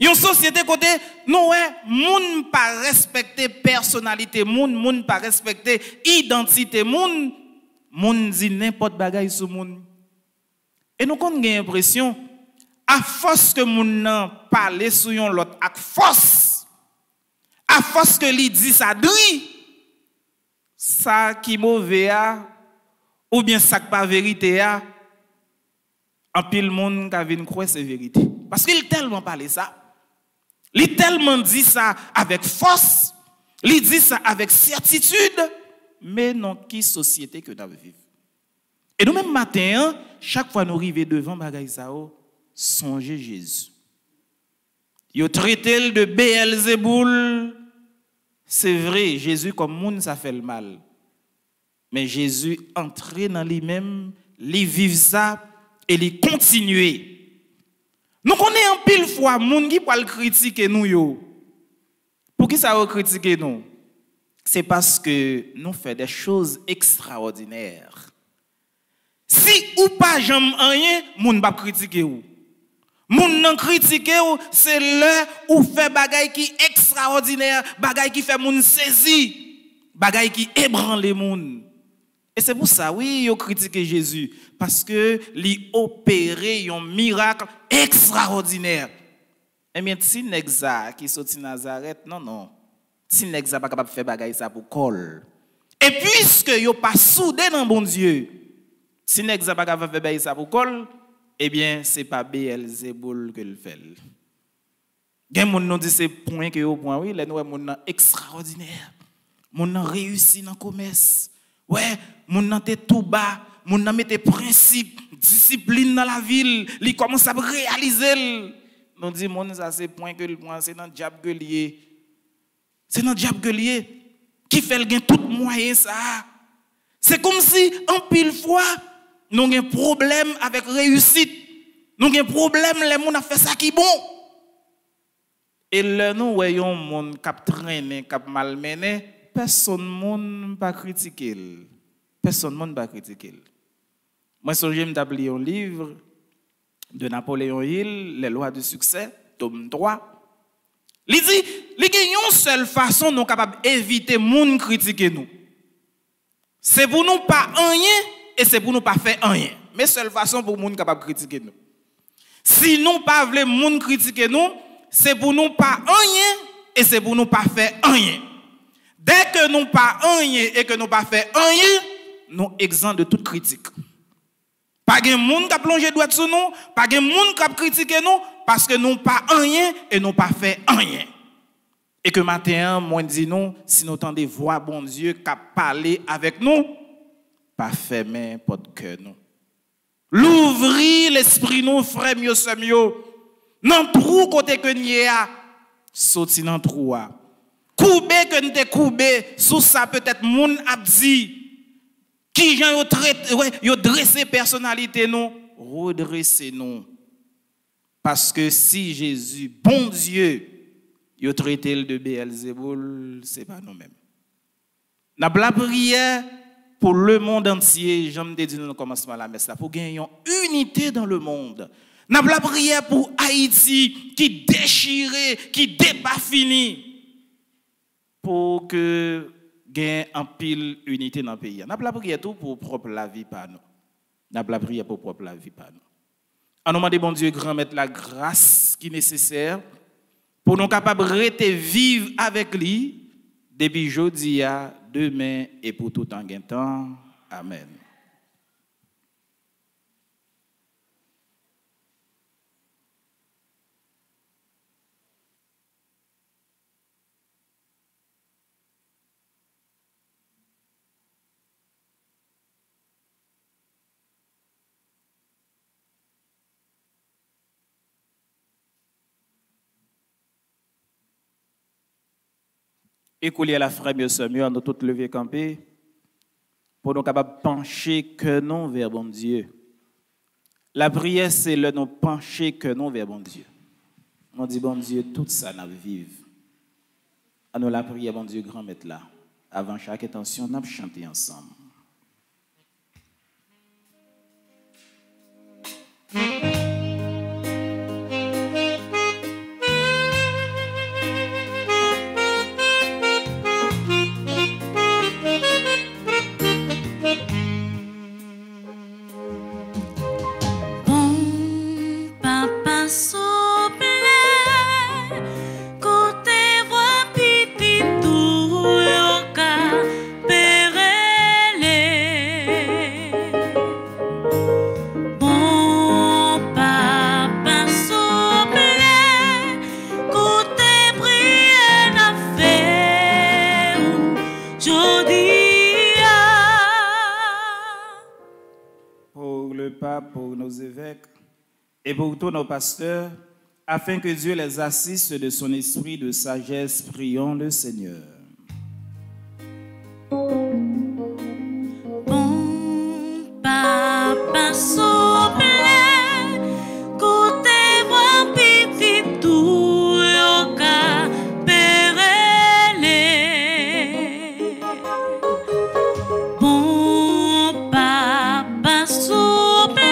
Une société côté, nous, moun pas respecter personnalité, moun pas respecter identité, moun dit n'importe bagaille sur moun. Et nous avons l'impression, à force que moun nan parle sur yon l'autre, à force que li dit ça dit, ça qui mauvais ou bien ça qui pas vérité en pile monde qui vient croire c'est vérité parce qu'il tellement parlé ça, il tellement dit ça avec force, il dit ça avec certitude, mais dans quelle société que nous vivons. Et nous même matin, chaque fois nous arrivons devant bagay ça, songez Jésus. Yo traité de Beelzéboul. C'est vrai, Jésus comme monde ça fait le mal. Mais Jésus entrait dans lui-même, il vivait ça et il continuait. Nous connaissons en pile fois moun qui peut critiquer nous yo. Pour qui ça va critiquer nous? C'est parce que nous faisons des choses extraordinaires. Si ou pas j'aime rien, moun pas critiquer ou. Moun nan critiquer ou, c'est là où fait bagay qui extraordinaire, bagay qui fait moun saisi, bagay qui ébranle moun. Et c'est pour ça, oui, ils critiqué Jésus, parce que lui opéré un miracle extraordinaire. Eh bien, si Nexa qui sorti Nazareth, non. Si Nexa pas capable de faire bagay ça pour col. Et puisque yo pas soudé dans bon Dieu, si Nexa pas capable de faire bagay ça pour col, eh bien, c'est pas Beelzéboul que le fait. Gen moun nous dit c'est point que au point, oui, les nous moun extraordinaire. Moun réussi dans commerce. Ouais, moun nan te tout bas, moun nan mette principe, discipline dans la ville, li commence à réaliser. Nous dit moun ça c'est point que le point c'est dans diable que lié. C'est dans diable que lié qui fait le gain tout moyen ça. C'est comme si en pile fois nous avons un problème avec réussite. Nous avons un problème les moun a fait ça qui bon. Et là nous voyons moun cap traîner, cap malmené. Personne ne pas critiquer. Personne ne pas critiquer. Moi, j'ai lu un livre de Napoléon Hill, Les lois du succès, tome 3. Il dit, il y a une seule façon nous capable d'éviter moun critiquer nous. C'est pour nous pas rien et c'est pour nous pas faire rien. Mais seule façon pour moun capable critiquer nous. Si nous pas voulons moun critiquer nous, c'est pour nous pas rien et c'est pour nous pas faire rien. Dès que nous pas rien et que nous pas fait rien, nous exempts de toute critique. Pas de monde qui a plongé droit sur nous, pas de monde qui a critiqué nous, parce que nous pas rien et nous pas fait rien. Et que matin, moi dis nous, si nous entendons voix bon Dieu qui a parlé avec nous, pas fermer porte cœur nous. L'ouvrir l'esprit nous, frère mieux, sœur mieux. Non trou côté que n'y a, sorti dans trou a. Coubé que nous te coubé, sous ça peut-être moun a dit, qui j'en yo traité, yo dressé personnalité nous, redressez nous. Parce que si Jésus, bon Dieu, yo traité le de Beelzéboul, c'est pas nous-mêmes. N'a la prière pour le monde entier, j'aime te dire dans le commencement de la messe là, pour gagner une unité dans le monde. N'a la prière pour Haïti qui déchiré, qui débat fini, pour que gagne en pile unité dans le pays. N'a la prière tout pour propre la vie par nous. N'a la prière pour propre la vie par nous. En demandant bon Dieu grand mettre la grâce qui est nécessaire pour nous capables de rester vivre avec lui depuis aujourd'hui, demain et pour tout en temps. Amen. Écoulez à la frère, mieux sœur, mieux, nous tous lever camper, pour nous capables de pencher que non vers bon Dieu. La prière, c'est le nous pencher que non vers bon Dieu. On dit, bon Dieu, tout ça n'a vive. À nous la prière, bon Dieu, grand maître là. Avant chaque intention, nous chanter ensemble. Pour nos évêques et pour tous nos pasteurs, afin que Dieu les assiste de son esprit de sagesse, prions le Seigneur. Bon papa souple, côté moi petit tout au cas perélé. Bon papa souple,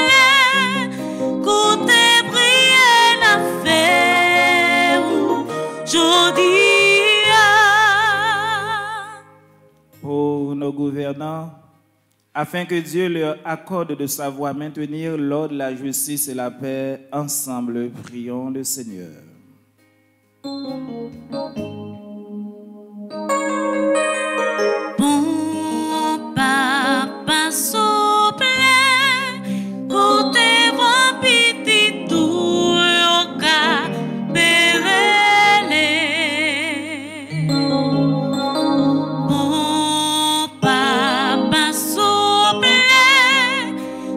côté briller la fée aujourd'hui. Pour nos gouvernants, afin que Dieu leur accorde de savoir maintenir l'ordre, la justice et la paix, ensemble, prions le Seigneur. Bon papa souple, côté moi petit tout au cas perélé. Bon papa souple,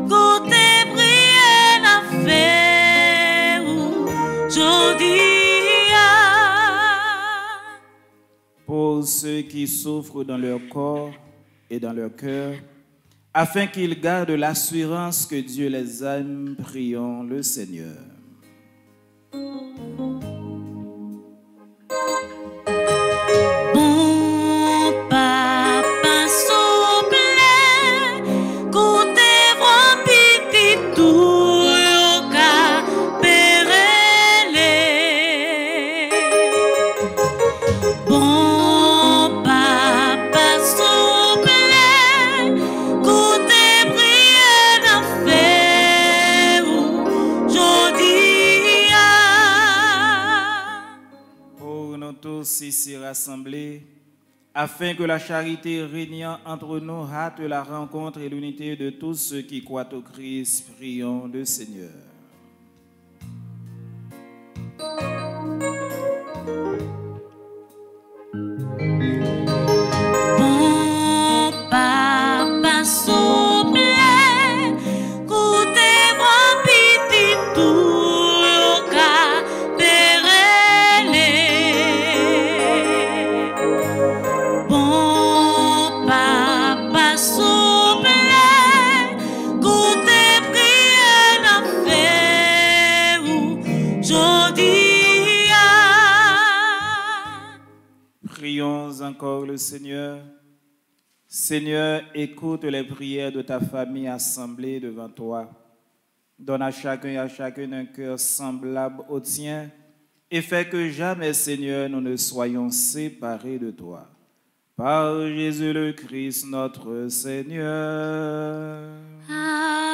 côté briller la fée aujourd'hui. Pour ceux qui souffrent dans leur corps et dans leur cœur, afin qu'ils gardent l'assurance que Dieu les aime, prions le Seigneur. Bon papa souple, côté moi petit tout au cas perélé. Bon papa souple, côté briller la fée aujourd'hui. Pour nous tous ici rassemblés, afin que la charité régnant entre nous hâte la rencontre et l'unité de tous ceux qui croient au Christ, prions le Seigneur. Bon papa souple, Jodia. Prions encore le Seigneur. Seigneur, écoute les prières de ta famille assemblée devant toi. Donne à chacun et à chacune un cœur semblable au tien et fais que jamais, Seigneur, nous ne soyons séparés de toi. Par Jésus le Christ, notre Seigneur. Amen.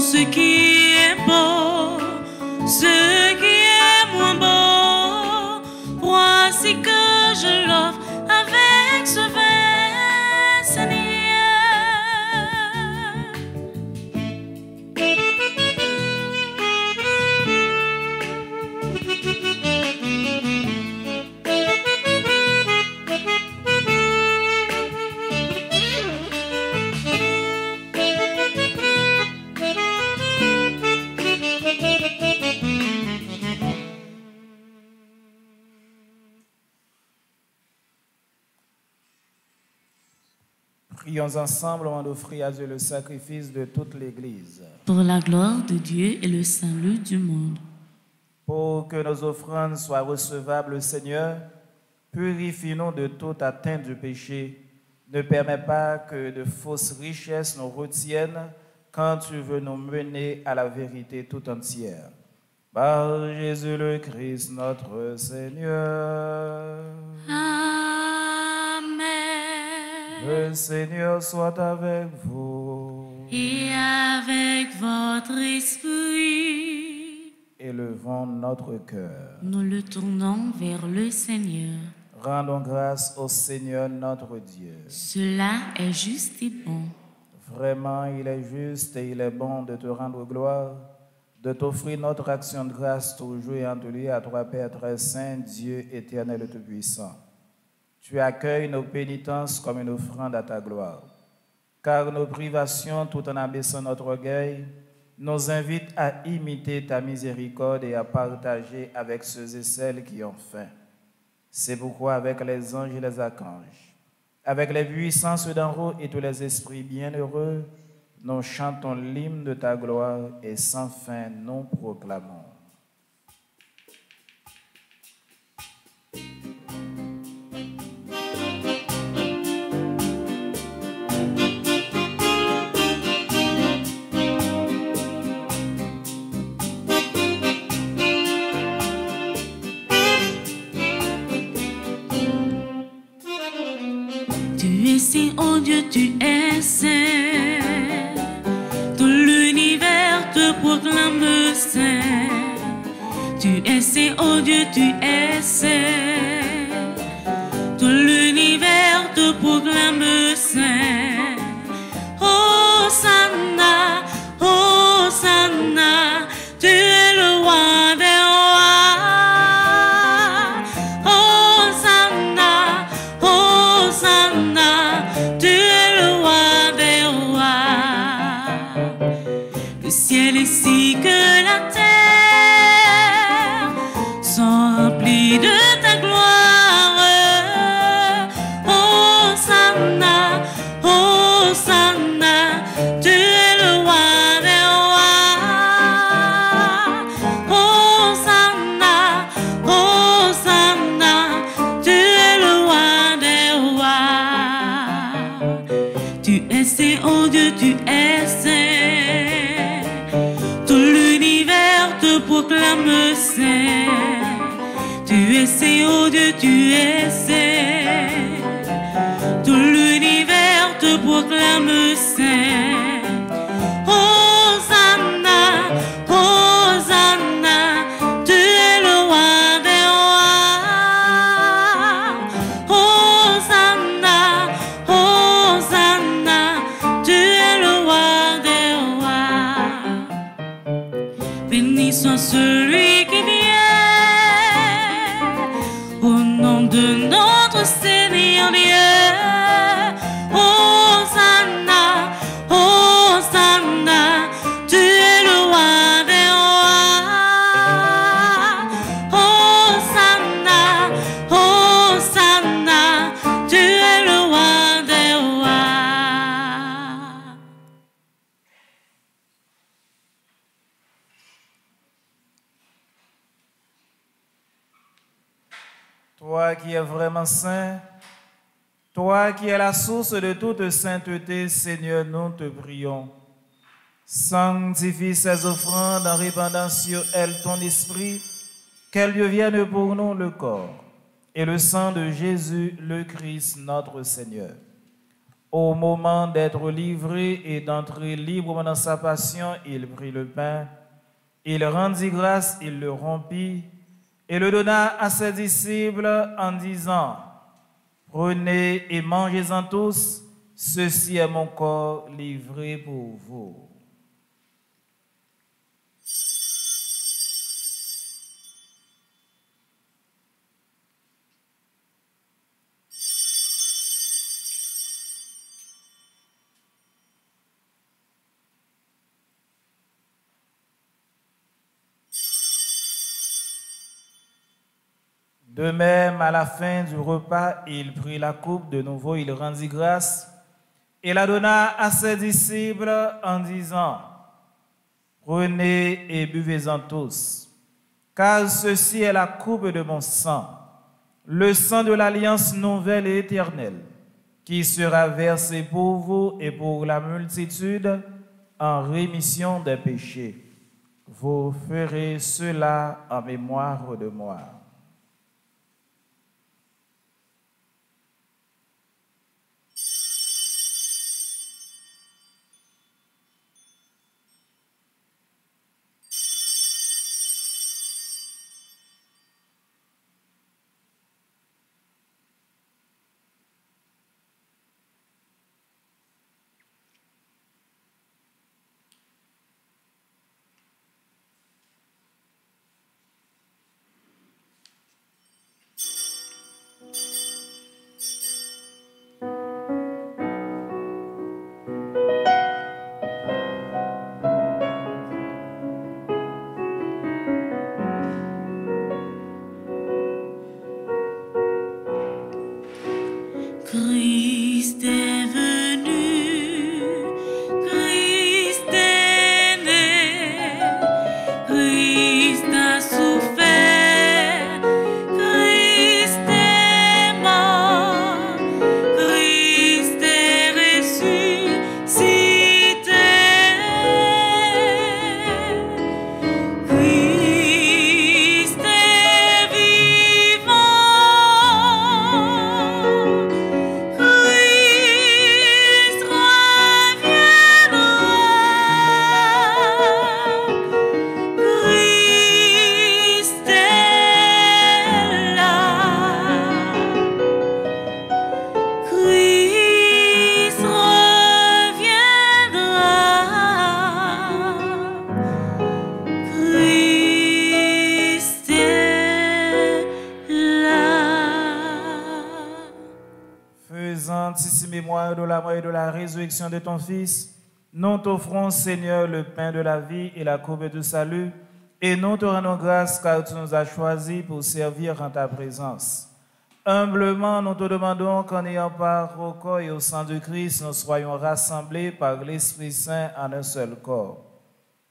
ce qui est beau, ce qui est moins beau, voici que je l'offre avec ce vin, Seigneur. Prions ensemble avant d'offrir à Dieu le sacrifice de toute l'Église. Pour la gloire de Dieu et le salut du monde. Pour que nos offrandes soient recevables, Seigneur, purifie-nous de toute atteinte du péché. Ne permets pas que de fausses richesses nous retiennent quand tu veux nous mener à la vérité tout entière. Par Jésus le Christ, notre Seigneur. Le Seigneur soit avec vous. Et avec votre esprit. Élevons notre cœur. Nous le tournons vers le Seigneur. Rendons grâce au Seigneur notre Dieu. Cela est juste et bon. Vraiment, il est juste et il est bon de te rendre gloire, de t'offrir notre action de grâce toujours et en te lier à toi, Père très saint, Dieu éternel et tout-puissant. Tu accueilles nos pénitences comme une offrande à ta gloire. Car nos privations, tout en abaissant notre orgueil, nous invitent à imiter ta miséricorde et à partager avec ceux et celles qui ont faim. C'est pourquoi avec les anges et les archanges, avec les puissances d'en haut et tous les esprits bienheureux, nous chantons l'hymne de ta gloire et sans fin nous proclamons. Saint, oh Dieu, tu es saint. Tout l'univers te proclame saint. Tu es saint, oh Dieu, tu es saint. Tout l'univers te proclame saint. Hosanna, Hosanna, tu es le roi des rois. Hosanna, Hosanna, tu es le roi des rois. Le ciel ainsi que la terre sont remplis de ta gloire. Hosanna, Hosanna, tu es le roi des rois. Hosanna, Hosanna, tu es le roi des rois. Tu es saint, oh Dieu, tu es saint. Tout l'univers te proclame saint. Tu es saint, oh Dieu, tu es saint. Tout l'univers te proclame saint. Hosanna, Hosanna, tu es le roi des rois. Hosanna, Hosanna, tu es le roi des rois. Béni soit celui qui vient au nom de notre Seigneur Dieu. Hosanna, Hosanna, tu es le roi des rois. Hosanna, Hosanna, tu es le roi des rois. Toi qui es vraiment saint, toi qui es la source de toute sainteté, Seigneur, nous te prions. Sanctifie ces offrandes en répandant sur elles ton esprit, qu'elles deviennent pour nous le corps et le sang de Jésus, le Christ, notre Seigneur. Au moment d'être livré et d'entrer librement dans sa passion, il prit le pain, il rendit grâce, il le rompit et le donna à ses disciples en disant, « Prenez et mangez-en tous, ceci est mon corps livré pour vous. » De même, à la fin du repas, il prit la coupe, de nouveau il rendit grâce et la donna à ses disciples en disant, « Prenez et buvez-en tous, car ceci est la coupe de mon sang, le sang de l'alliance nouvelle et éternelle, qui sera versé pour vous et pour la multitude en rémission des péchés. Vous ferez cela en mémoire de moi. » Christ est venu, Christ est né, Christ a souffert, Christ est mort, Christ est ressuscité, Christ est vivant. Faisant ici mémoire de la mort et de la résurrection de ton Fils, nous t'offrons, Seigneur, le pain de la vie et la coupe du salut, et nous te rendons grâce car tu nous as choisis pour servir en ta présence. Humblement, nous te demandons qu'en ayant part au corps et au sang de Christ, nous soyons rassemblés par l'Esprit Saint en un seul corps.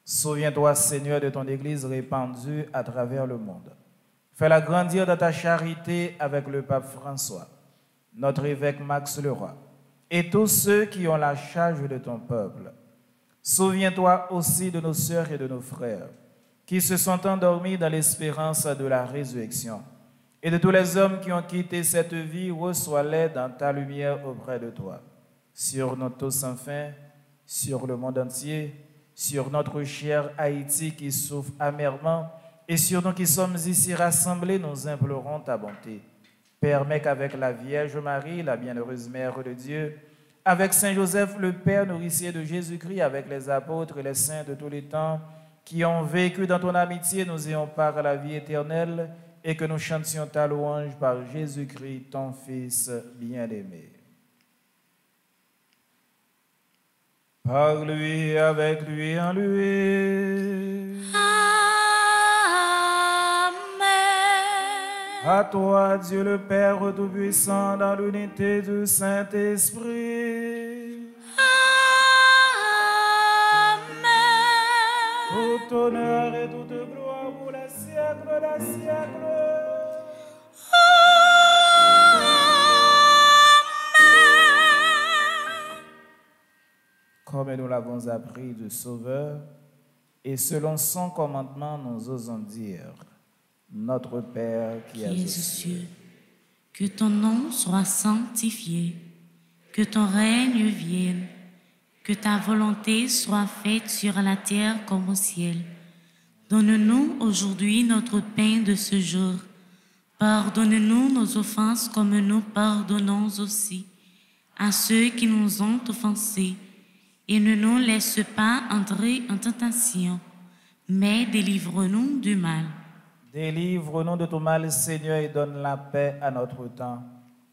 Souviens-toi, Seigneur, de ton Église répandue à travers le monde. Fais-la grandir dans ta charité avec le pape François, notre évêque Max Leroy, et tous ceux qui ont la charge de ton peuple. Souviens-toi aussi de nos sœurs et de nos frères, qui se sont endormis dans l'espérance de la résurrection, et de tous les hommes qui ont quitté cette vie, reçois-les dans ta lumière auprès de toi. Sur nous tous enfin, sur le monde entier, sur notre cher Haïti qui souffre amèrement, et sur nous qui sommes ici rassemblés, nous implorons ta bonté. Permets qu'avec la Vierge Marie, la bienheureuse Mère de Dieu, avec Saint Joseph, le Père nourricier de Jésus-Christ, avec les apôtres et les saints de tous les temps, qui ont vécu dans ton amitié, nous ayons part à la vie éternelle, et que nous chantions ta louange par Jésus-Christ, ton Fils bien-aimé. Par lui, avec lui, en lui. À toi, Dieu le Père Tout-Puissant, dans l'unité du Saint-Esprit. Amen. Tout honneur et toute gloire pour les siècles des siècles. Comme nous l'avons appris du Sauveur, et selon son commandement, nous osons dire: Notre Père qui es aux cieux, que ton nom soit sanctifié, que ton règne vienne, que ta volonté soit faite sur la terre comme au ciel. Donne-nous aujourd'hui notre pain de ce jour. Pardonne-nous nos offenses comme nous pardonnons aussi à ceux qui nous ont offensés. Et ne nous laisse pas entrer en tentation, mais délivre-nous du mal. Délivre-nous de tout mal, Seigneur, et donne la paix à notre temps.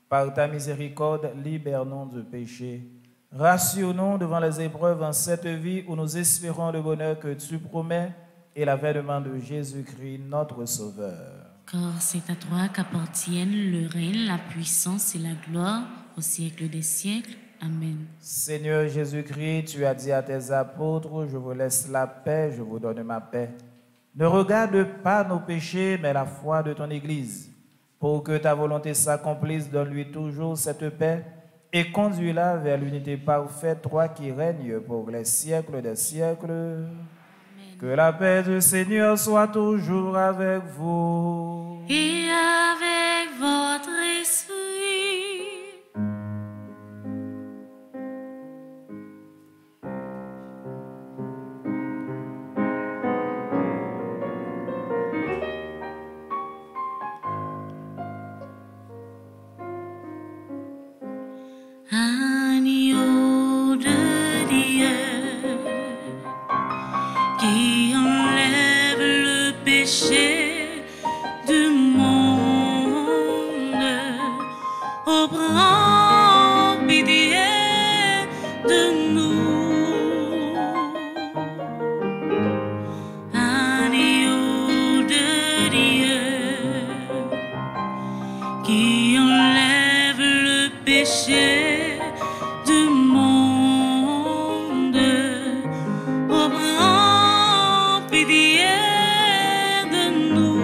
Par ta miséricorde, libère-nous du péché. Rassure-nous devant les épreuves en cette vie où nous espérons le bonheur que tu promets et l'avènement de Jésus-Christ, notre Sauveur. Car c'est à toi qu'appartiennent le règne, la puissance et la gloire au siècle des siècles. Amen. Seigneur Jésus-Christ, tu as dit à tes apôtres, je vous laisse la paix, je vous donne ma paix. Ne regarde pas nos péchés, mais la foi de ton Église. Pour que ta volonté s'accomplisse, donne-lui toujours cette paix et conduis-la vers l'unité parfaite, toi qui règnes pour les siècles des siècles. Amen. Que la paix du Seigneur soit toujours avec vous. Et avec votre esprit. Agneau de Dieu, qui enlève le péché du monde, oh, prends pitié de nous. Agneau de Dieu, qui enlève le péché du monde, oh, prends pitié de nous.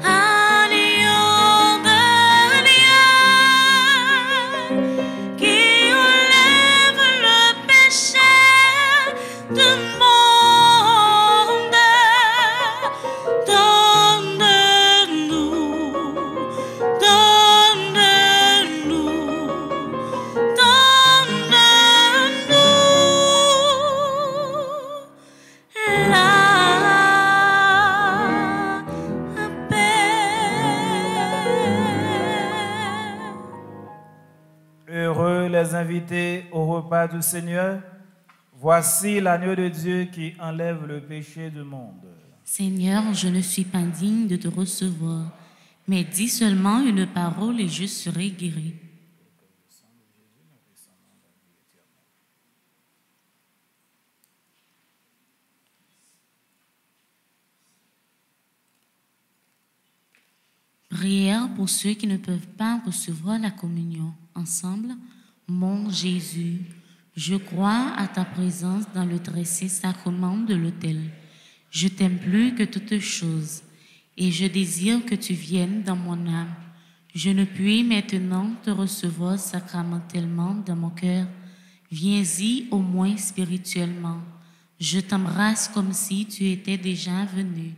Agneau de Dieu, qui enlève le péché du monde, donne-nous, donne-nous, donne-nous la paix. Heureux les invités au repas du Seigneur. Voici l'agneau de Dieu qui enlève le péché du monde. Seigneur, je ne suis pas digne de te recevoir, mais dis seulement une parole et je serai guéri. Prière pour ceux qui ne peuvent pas recevoir la communion. Ensemble, mon Jésus, je crois à ta présence dans le très saint sacrement de l'autel. Je t'aime plus que toutes choses et je désire que tu viennes dans mon âme. Je ne puis maintenant te recevoir sacramentellement dans mon cœur. Viens-y au moins spirituellement. Je t'embrasse comme si tu étais déjà venu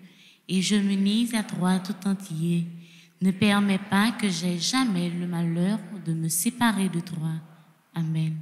et je m'unis à toi tout entier. Ne permets pas que j'aie jamais le malheur de me séparer de toi. Amen.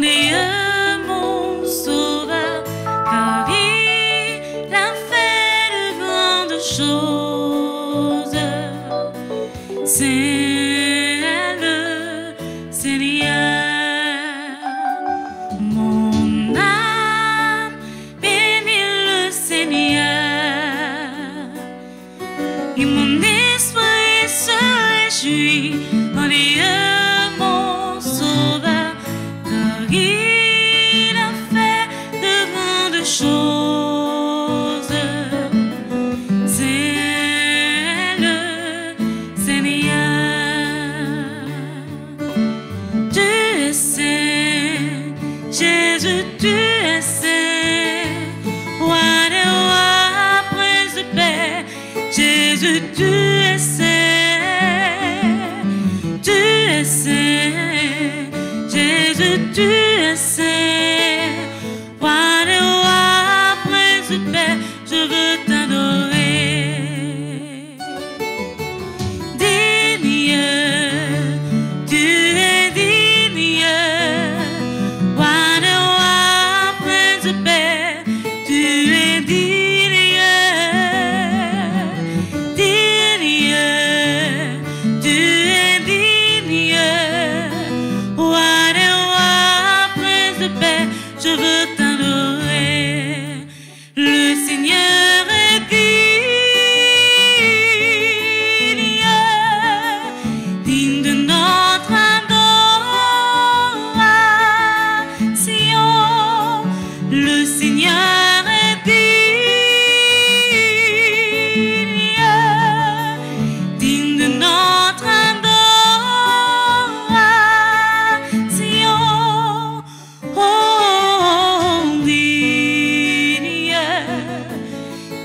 Dieu mon sauveur, car il a fait de grandes choses. C'est le Seigneur. Mon âme bénit le Seigneur, et mon esprit se réjouit en Dieu mon sauveur, car il a fait de grandes choses. C'est le Seigneur. Tu es saint, Jésus, tu es saint, roi des rois, prince de paix. Jésus, tu es saint, tu es saint. Jésus, tu es saint, roi des rois, prince de paix. Je veux t'adorer. Digne, tu es digne, roi des rois, prince de paix. Tu es digne, digne, tu es digne, roi des rois, prince de paix. Je veux t'adorer. Le Seigneur est digne, digne de notre adoration. Le Seigneur est digne, digne de notre adoration. Oh, digne,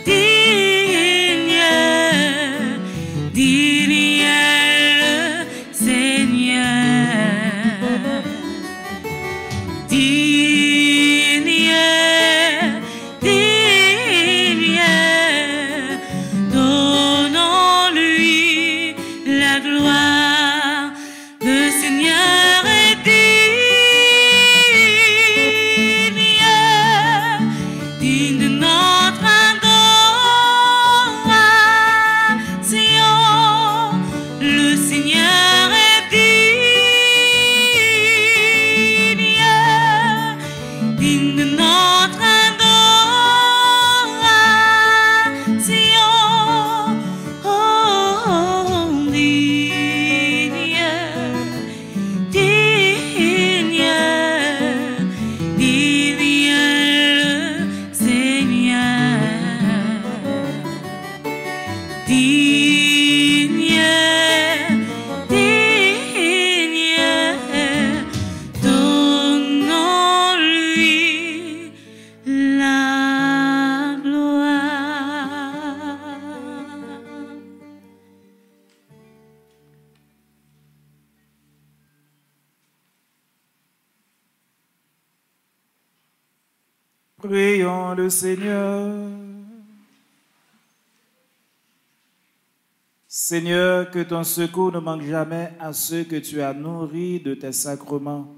digne, digne le Seigneur. Digne, digne, donnons-lui la gloire. Le Seigneur est digne, digne de notre adoration. Le Seigneur est digne, digne de notre adoration. Oh, digne, digne, digne le Seigneur. Digne, digne, donnons-lui la gloire. Prions le Seigneur. Seigneur, que ton secours ne manque jamais à ceux que tu as nourris de tes sacrements,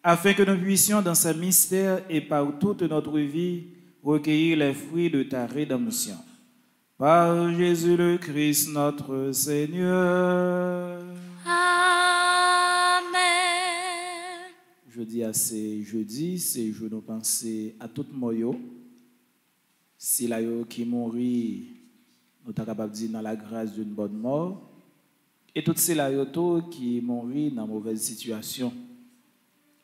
afin que nous puissions dans ce mystère et par toute notre vie recueillir les fruits de ta rédemption. Par Jésus le Christ, notre Seigneur. Amen. Jeudi à c'est jeudi, c'est jour nous penser à tout moyo. Si la yo qui mourit, nous sommes capables de dire dans la grâce d'une bonne mort. Et toutes ces la qui mourit dans mauvaise situation.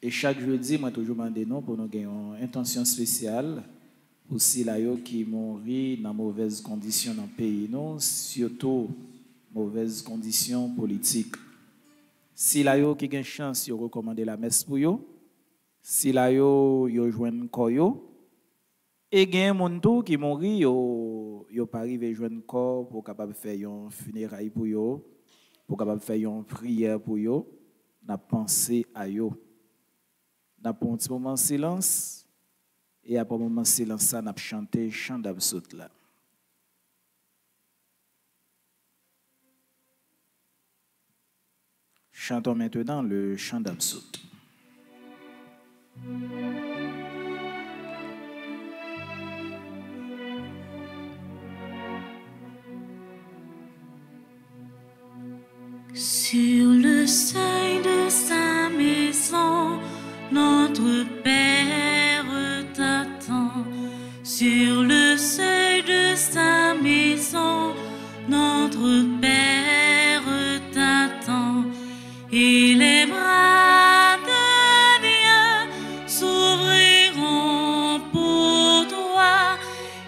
Et chaque jeudi, moi toujours demande non pour nous gagner une intention spéciale. Aussi la qui mourit dans mauvaise condition dans le pays, non, surtout mauvaise condition politique. Si la qui a une chance de recommander la messe pour yo, si la yo joindre corps et gen moun tou qui mourit yo pas arrivé joindre corps pour capable faire un funérailles pour yo, pour capable faire une prière pour yo, n'a pensé à yo. N'a pas un petit moment de silence et après un moment de silence ça n'a chanté chant d'absoute là. Chantons maintenant le chant d'absoute. Sur le seuil de sa maison, notre Père t'attend. Sur le seuil de sa maison, notre Père t'attend. Et les bras de Dieu s'ouvriront pour toi.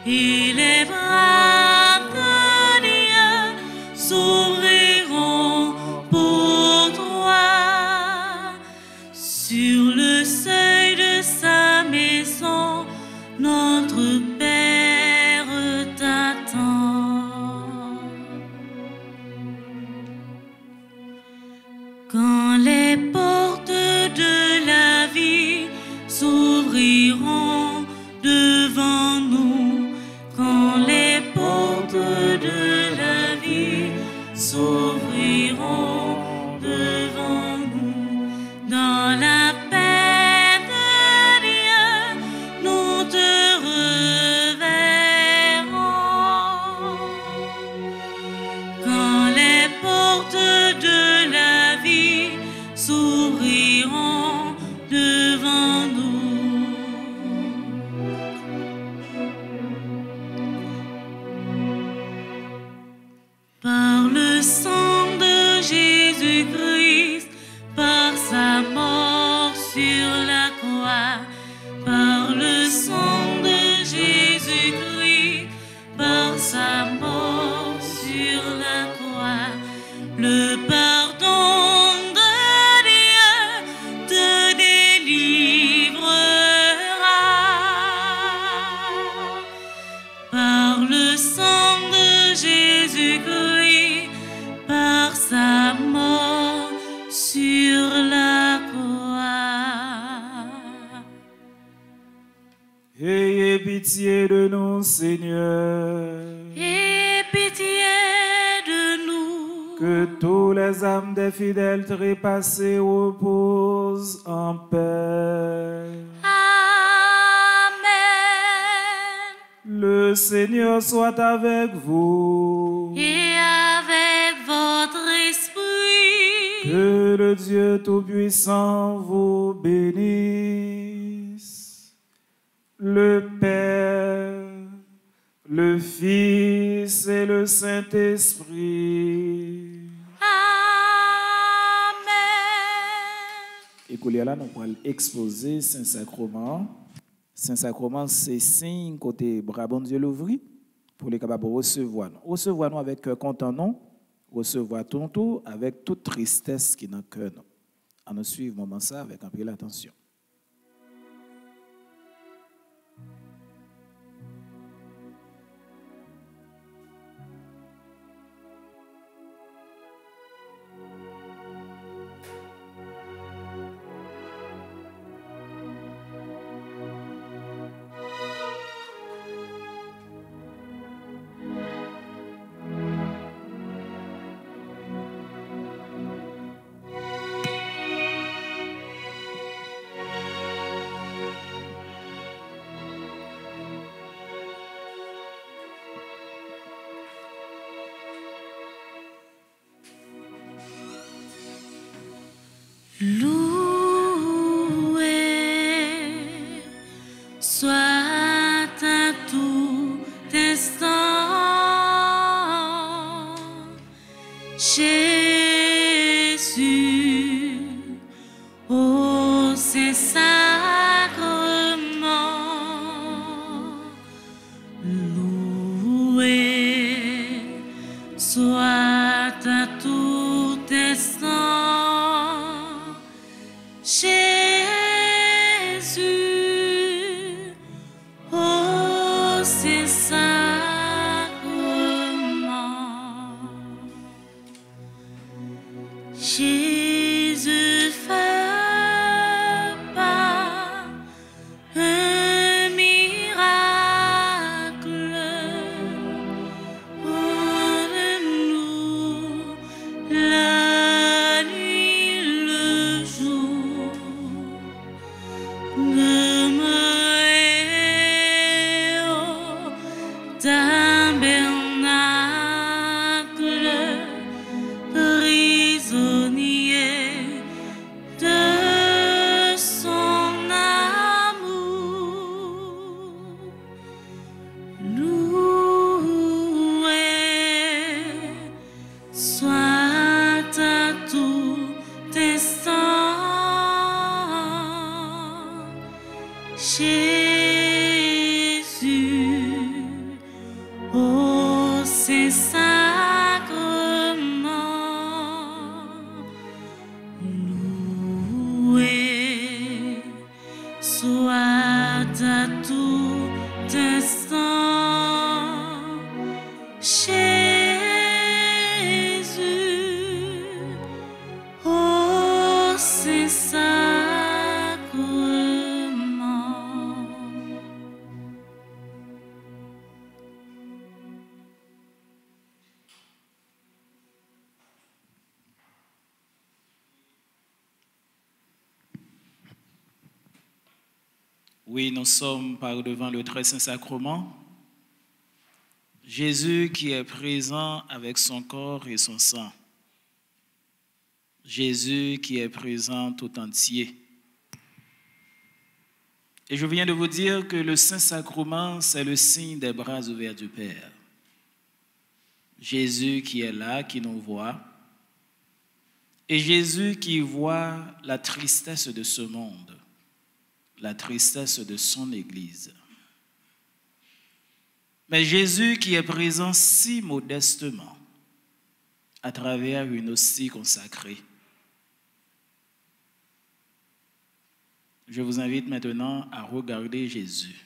Et les bras de Dieu s'ouvriront pour toi. Sur le seuil de sa maison, notre Père t'attend. Quand les portes de la vie s'ouvriront devant nous, quand les portes de la vie s'ouvriront devant nous, dans la paix de Dieu, nous te reverrons. Quand les portes de la vie s'ouvriront devant nous. Par le sang de Jésus-Christ, par sa mort sur la croix, par le sang de Jésus-Christ, par sa mort sur la croix, le pardon de Dieu te délivrera. Par le sang de Jésus-Christ, par sa mort sur la croix. Ayez pitié de nous, Seigneur. Aie pitié de nous. Que tous les âmes des fidèles trépassés reposent en paix. Amen. Le Seigneur soit avec vous. Et avec votre esprit. Que le Dieu Tout-Puissant vous bénisse. Le Père, le Fils et le Saint-Esprit. Amen. Et qu'on là, nous allons exposer Saint-Sacrement. Saint-Sacrement, c'est signe côté bras bon Dieu l'ouvri pour les capables de recevoir. Recevoir nous avec cœur content, non? Recevoir ton tour avec toute tristesse qui est dans le cœur. On nous suit moment ça avec un peu d'attention. Loué soit à tout instant Jésus, ô Saint-Sacrement. Loué soit à tout instant Jésus, ô Saint-Sacrement. Jésus fait pas un miracle en nous, la nuit, le jour. Jésus, ô Saint-Sacrement, loué soit à tout instant. Jésus, ô Saint-Sacrement. Oui, nous sommes par devant le très saint sacrement. Jésus qui est présent avec son corps et son sang. Jésus qui est présent tout entier. Et je viens de vous dire que le Saint-Sacrement, c'est le signe des bras ouverts du Père. Jésus qui est là, qui nous voit. Et Jésus qui voit la tristesse de ce monde, la tristesse de son Église. Mais Jésus qui est présent si modestement à travers une hostie consacrée. Je vous invite maintenant à regarder Jésus.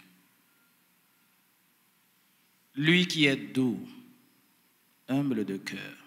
Lui qui est doux, humble de cœur.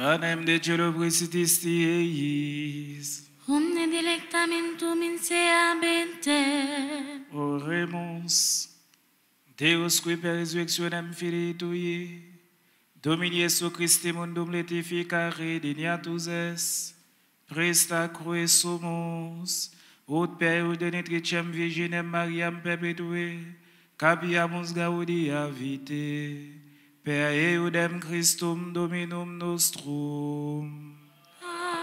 Panem de cielo presitis eis. Omne delectamentum in se habente. Oremus. Deus qui per resurrectionem Filii Tui, Domini Iesu Christi mundum letificare dignatus es, presta crue sumus, ut per denetricem Virginem Mariam perpetue, capiamus gaudia vitae, per eudem Christum Dominum nostrum. Amen.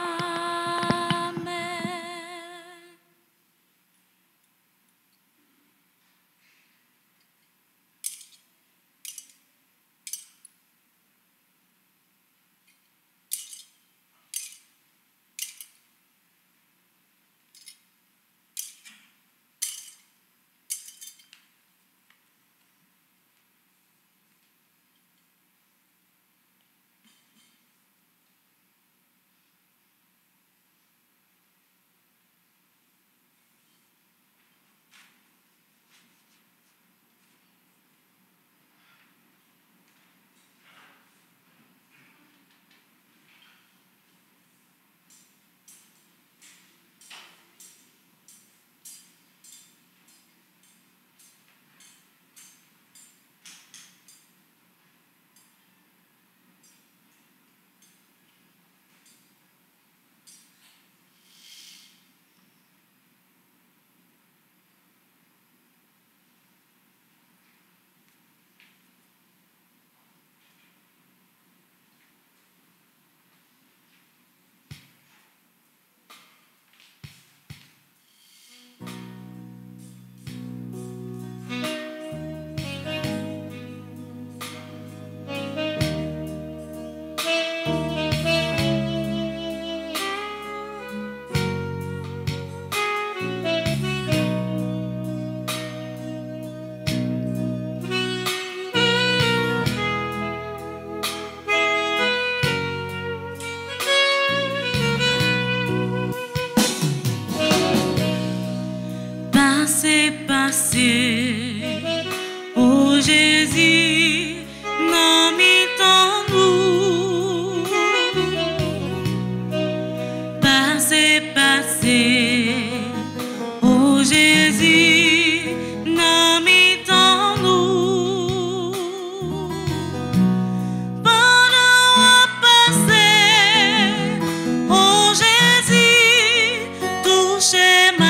Oh Jésus, non nous passez. Oh Jésus, non nous pendant passer. Oh Jésus, touchez ma